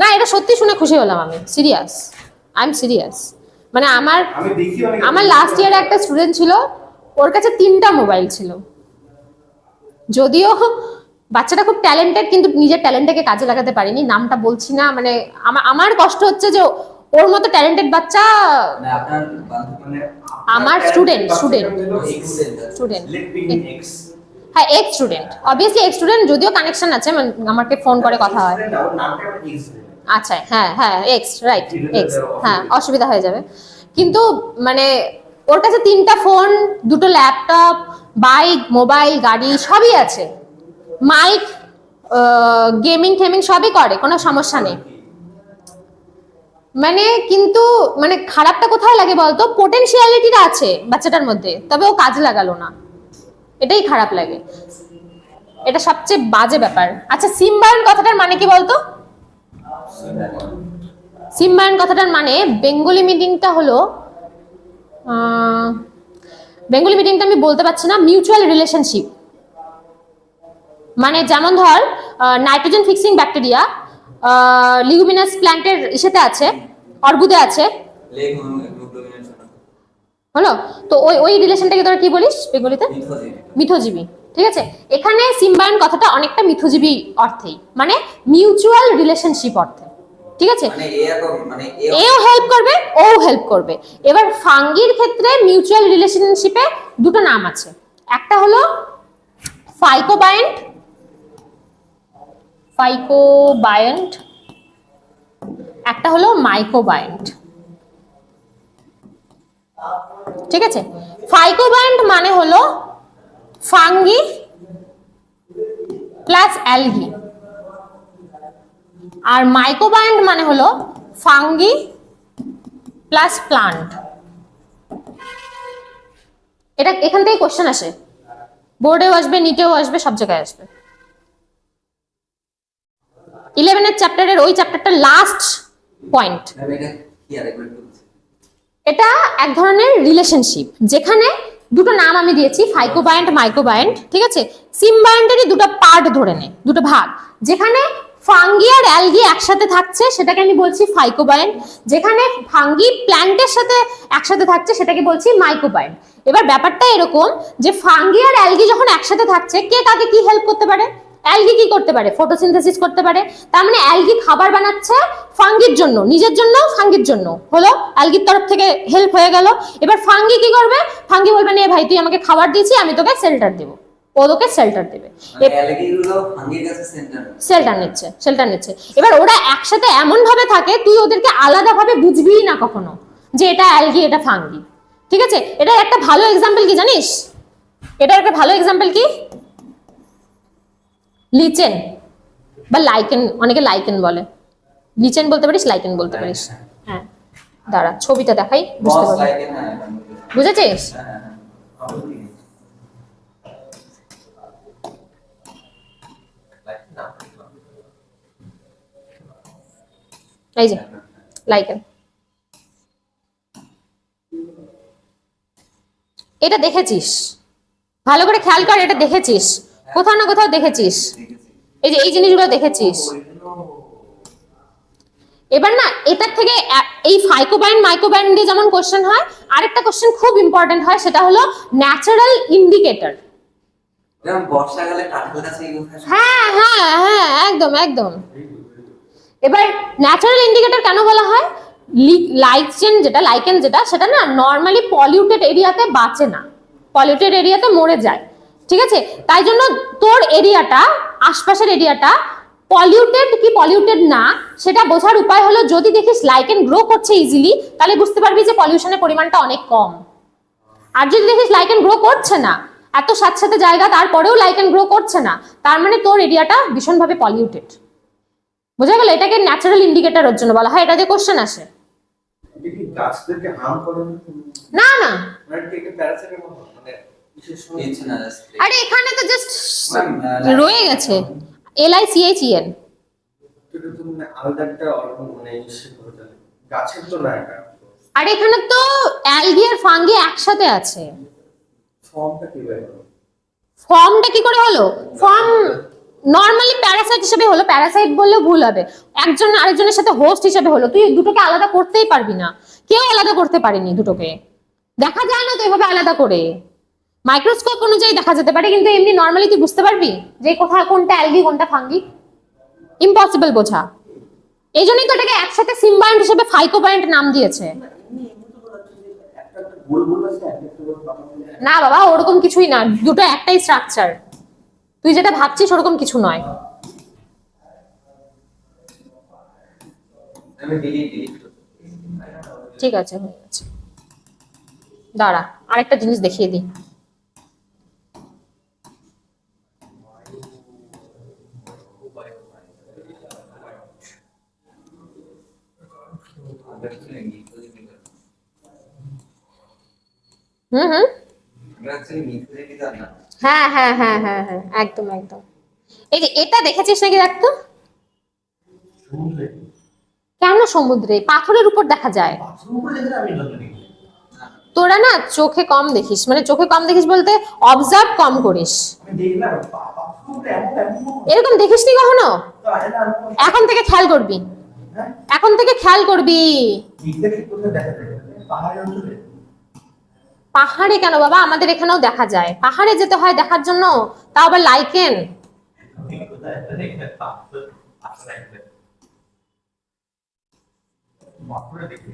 না, এটা সত্যি শুনে খুশি হলাম আমি, সিরিয়াস, আই এম সিরিয়াস। মানে আমি দেখি আমার লাস্ট ইয়ারে একটা স্টুডেন্ট ছিল, ওর কাছে 3টা মোবাইল ছিল। যদিও বাচ্চাটা খুব ট্যালেন্টেড, কিন্তু নিজের ট্যালেন্টটাকে কাজে লাগাতে পারেনি। নামটা বলছি না, মানে আমার কষ্ট হচ্ছে যে ওর মতো ট্যালেন্টেড বাচ্চা মানে আপনার মানে আমার স্টুডেন্ট হ্যাঁ, ex student, obviously ex student, যদিও কানেকশন আছে, আমাকে ফোন করে কথা হয়। আচ্ছা, হ্যাঁ হ্যাঁ, এক্স, রাইট, এক্স, হ্যাঁ, অসুবিধা হয়ে যাবে। কিন্তু মানে ওর কাছে 3টা ফোন, 2টো ল্যাপটপ, বাইক, মোবাইল, গাড়ি সবই আছে, মাইক, গেমিং টেমিং সবই করে, কোনো সমস্যা নেই। মানে কিন্তু মানে খারাপটা কোথায় লাগে বলতো? পোটেনশিয়ালিটিটা আছে বাচ্চাটার মধ্যে, তবে ও কাজে লাগালো না, এটাই খারাপ লাগে, এটা সবচেয়ে বাজে ব্যাপার। আচ্ছা, সিম্বায়ন কথাটার মানে কি বলতো? সিম্বায়ন কথাটার মানে বেঙ্গলি মিনিংটা হলো, বেঙ্গলি মিনিংটা আমি বলতে পারছি না, মিউচুয়াল রিলেশনশিপ। মানে যেমন ধর নাইট্রোজেন ফিক্সিং ব্যাকটেরিয়া লিগুমিনাস প্ল্যান্টের ইসেতে আছে, অর্বুদে আছে, হলো তো ওই রিলেশনটাকে তোরা কি বলিস বেঙ্গলিতে? মিথজীবী। ঠিক আছে, এখানে সিম্বায়ন কথাটা অনেকটা মিথজীবী অর্থেই, মানে মিউচুয়াল রিলেশনশিপ অর্থে, ঠিক আছে? এও হেল্প করবে, ও হেল্প করবে। এবার ফাঙ্গির ক্ষেত্রে মিউচুয়াল রিলেশনশিপে 2টো নাম আছে, একটা হলো ফাইকোবায়েন্ট, একটা হলো মাইকোবায়েন্ট, ঠিক আছে? ফাইকোবায়েন্ট মানে হলো ফাঙ্গি প্লাস অ্যালগি, আর মাইক্রোবায়োন্ট মানে হলো ফাঙ্গি প্লাস প্লান্ট। এটা এখান থেকে কোশ্চেন আসে, বোর্ডেও আসবে, নিটেও আসবে, সব জায়গায় আসবে। 11 চ্যাপ্টারের ওই চ্যাপ্টারটা লাস্ট পয়েন্ট। ম্যাম এটা কি আরেকবার একটু বলছি। এটা এক ধরনের রিলেশনশিপ, যেখানে দুটো নাম আমি দিয়েছি, ফাইকোবায়োন্ট, মাইক্রোবায়োন্ট, ঠিক আছে? সিম্বায়োন্টেরই দুটো পার্ট ধরে নে, দুটো ভাগ। যেখানে ফাঙ্গি আর অ্যালগি একসাথে থাকছে সেটাকে আমি বলছি ফাইকোবায়োন্ট, যেখানে ফাঙ্গি প্ল্যান্টের সাথে একসাথে থাকছে সেটাকে বলছি মাইক্রোবায়োন্ট। এবার ব্যাপারটা এরকম যে ফাঙ্গি আর অ্যালগি যখন একসাথে থাকছে, কে কাকে কি হেল্প করতে পারে? অ্যালগি কি করতে পারে? ফটোসিনথেসিস করতে পারে। তার মানে অ্যালগি খাবার বানাচ্ছে ফাঙ্গির জন্য, নিজের জন্য, ফাঙ্গির জন্য, হলো অ্যালগির তরফ থেকে হেল্প হয়ে গেল। এবার ফাঙ্গি কি করবে? ফাঙ্গি বলবে নে ভাই তুই আমাকে খাবার দিয়েছি, আমি তোকে শেল্টার দেবো, ও তোকে শেল্টার দেবে। অ্যালগি গুলো ফাঙ্গির কাছে সেন্টার শেল্টার নিচ্ছে। এবার ওরা একসাথে এমন ভাবে থাকে তুই ওদেরকে আলাদা ভাবে বুঝবিই না কখনো যে এটা অ্যালগি এটা ফাঙ্গি, ঠিক আছে? এটা একটা ভালো এক্সাম্পল কি জানিস? এটা একটা ভালো এক্সাম্পল কি? লিচেন বা লাইকেন, অনেকে লাইকেন বলে, লিচেন বলতে পারিস, লাইকেন বলতে পারিস। হ্যাঁ, দাঁড়া ছবিটা দেখাই, বুঝতে বস পারবি। লাইক হ্যাঁ বুঝেছিস? এই যে লাইকেন, এটা দেখেছিস? ভালো করে খেয়াল কর, এটা দেখেছিস কোথাও না কোথাও, দেখেছিস? এই যে এই জিনিসগুলো দেখেছিস। এবার না এটার থেকে এই ফাইকোবায়োন্ট মাইক্রোবায়োন্ট দিয়ে যেমন কোশ্চেন হয়, আরেকটা কোশ্চেন খুব ইম্পর্টেন্ট হয়, সেটা হলো ন্যাচারাল ইন্ডিকেটর। যেমন বর্ষাকালে কাঁঠাল গাছে ইউজ হয়। হ্যাঁ হ্যাঁ হ্যাঁ, একদম একদম। এবার ন্যাচারাল ইন্ডিকেটর কেন বলা হয়? লাইকেন যেটা সেটা না নর্মালি পলিউটেড এরিয়াতে বাঁচে না, পলিউটেড এরিয়াতে মরে যায়, ঠিক আছে? তাই জন্য তোর এরিয়াটা, আশপাশের এরিয়াটা পলিউটেড কি পলিউটেড না সেটা বোঝার উপায় হলো, যদি দেখিস লাইকেন গ্রো করছে ইজিলি, তাহলে বুঝতে পারবি যে পলিউশনের পরিমাণটা অনেক কম। আর যদি দেখিস লাইকেন গ্রো করছে না, এত সাথে জায়গা তারপরেও লাইকেন গ্রো করছে না, তার মানে তোর এরিয়াটা ভীষণভাবে পলিউটেড। বোঝা গেল? এটাকে ন্যাচারাল ইন্ডিকেটরের জন্য বলা হয়, এটা যে কোশ্চেন আসে। দেখি গাছদেরকে হার্ম করে না না, মানে কি প্যারাসাইটের মতো, মানে বিশেষ কিছু না just আরে এখানে তো জাস্ট Ma'am, রয়ে গেছে LICHEN। এটা তো মানে আলাদা একটা মানে ইসে করে চলে গাছের তো না এটা আর এখানে তো অ্যালগি আর ফাঙ্গি একসাথে আছে। ফর্মটা কি বের হবে? ফর্মটা কি করে হলো? ফর্ম নরমালি প্যারাসাইট হিসেবে হলো, প্যারাসাইট বললেও ভুল হবে, একজন আরেকজনের সাথে হোস্ট হিসেবে হলো। তুই দুটোকে আলাদা করতেই পারবি না, কেউ আলাদা করতে পারেনি দুটোকে, দেখা যায় না তো এভাবে আলাদা করে। মাইক্রোস্কোপ অনুযায়ী দেখা যেতে পারে, কিন্তু এমনি নরমালি তুই বুঝতে পারবি যে কোথায় কোনটা অ্যালগি কোনটা ফাঙ্গি? ইম্পসিবল বোঝা। এই জন্যই তো এটাকে একসাথে সিম্বায়োন্ট হিসেবে ফাইকোবায়োন্ট নাম দিয়েছে। একটা গোল গোল আছে একটা গোল পাতা বলে না বাবা, ওরকম কিছুই না, দুটো একটাই স্ট্রাকচার, তুই যেটা ভাবছিস ওরকম কিছু নয়। আমি ডিলিট ঠিক আছে, হয়ে গেছে। দাঁড়া আরেকটা জিনিস দেখিয়ে দিই। হুম হুম, আমরা অ্যাকচুয়ালি মিথুনে কি জানা হ্যাঁ হ্যাঁ হ্যাঁ হ্যাঁ হ্যাঁ, একদম একদম। এই যে এটা দেখেছিস নাকি দেখ তো? সমুদ্রে কেন সমুদ্রে? পাথরের উপর দেখা যায়। বাথরুম করে দেখলে আমি যত দেখি তোরা না চোখে কম দেখিস, মানে চোখে কম দেখিস বলতে অবজার্ভ কম করিস। আমি দেখলাম বাথরুম করে এমন এমন এরকম দেখিসনি কখনো? তো আরে না আমি এখন থেকে খেয়াল করবি, হ্যাঁ এখন থেকে খেয়াল করবি। দেখলে কোথায় দেখা যায় পাহাড়ি অঞ্চলে পাহাড়ে কেন বাবা, আমাদের এখানেও দেখা যায়। পাহাড়ে যেতে হয় দেখার জন্য, তাও আবার লাইকেন। কোথায় দেখে পাথর আসলে বাথরুমে দেখি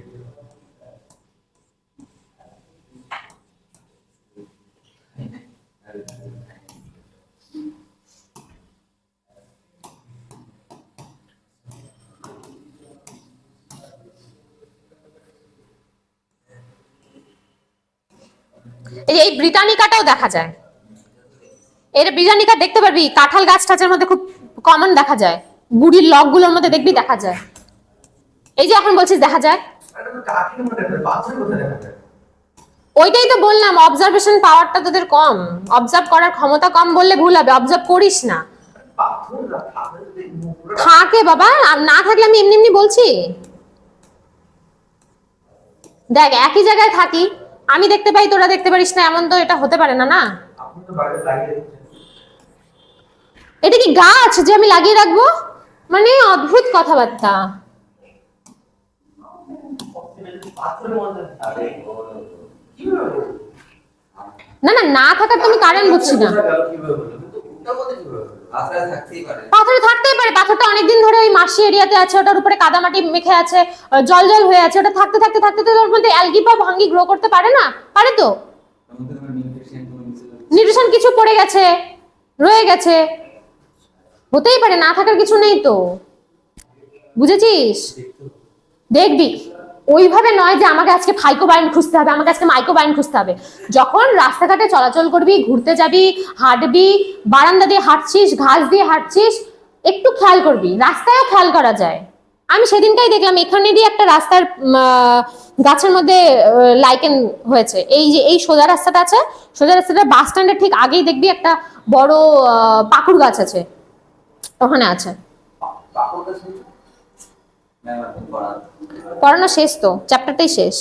এই যে এই ব্রিটানিকাটাও দেখা যায়। এটা বিরিয়ানিকা দেখতে পারবি, কাঁঠাল গাছ টাছের মধ্যে খুব কমন দেখা যায়, গুড়ির লগ গুলোর মধ্যে দেখবি দেখা যায়। এই যে এখন বলছিস দেখা যায়, এটা তো কাঠের মধ্যে দেখা যায়, পাথরের কোথায় দেখা যায়? ওইটাই তো বললাম, অবজারভেশন পাওয়ারটা তোদের কম, অবজার্ভ করার ক্ষমতা কম বললে ভুল হবে, অবজার্ভ করিস না। পাথর না থাকে যদি পুরো থাকে বাবা, আর না থাকলে আমি এমনি এমনি বলছি? দেখ একই জায়গায় থাকি, আমি দেখতে পাই তোরা দেখতে পারিস না, এমন তো এটা হতে পারে না না। আপনি তো বাইরে লাগিয়ে দিচ্ছেন। এটা কি গাছ যে আমি লাগিয়ে রাখবো? মানে অদ্ভুত কথাবার্তা। পাথরের মধ্যে আরে কিভাবে? না না, না থাকার তো আমি কারণ বুঝছি না। বোঝা গেল কিভাবে হলো, কিন্তু ওটার মধ্যে কিভাবে হলো? আশ্রয় থাকতেই পারে। পাথরে থাকতেই পারে, পাথরটা অনেকদিন ধরে ওই মাসি এরিয়াতে আছে, ওটার উপরে কাদামাটি মেখে আছে, জল জল হয়ে আছে, ওটা থাকতে থাকতে থাকতে তো ওর মধ্যে অ্যালগি বা ভাঙ্গি গ্রো করতে পারে না? পারে তো। আমাদের তোমার নিউট্রিশন কোনো মিশে নিউট্রিশন কিছু পড়ে গেছে, রয়ে গেছে, হতেই পারে, না থাকার কিছু নেই তো। বুঝেছিস? দেখবি ওইভাবে নয় যে আমাকে আজকে ফাইকোবায়ন খুঁজতে হবে, আমাকে আজকে মাইক্রোবায়ন খুঁজতে হবে। যখন রাস্তাঘাটে চলাচল করবি, ঘুরতে যাবি, হাঁটবি, বারান্দা দিয়ে হাঁটছিস, ঘাস দিয়ে হাঁটছিস, একটু খেয়াল করবি, রাস্তায়ও খেয়াল করা যায়। আমি সেদিনটাই দেখলাম এখানে দিয়ে একটা রাস্তার গাছের মধ্যে লাইকেন হয়েছে, এই যে এই সোজা রাস্তাটা আছে, সোজা রাস্তাটা বাস স্ট্যান্ডের ঠিক আগেই দেখবি একটা বড় পাকুড় গাছ আছে, ওখানে আছে। পাথরটা শুনছো? ম্যাম এখন পড়া পড়ানো শেষ তো, চ্যাপ্টারটাই শেষ।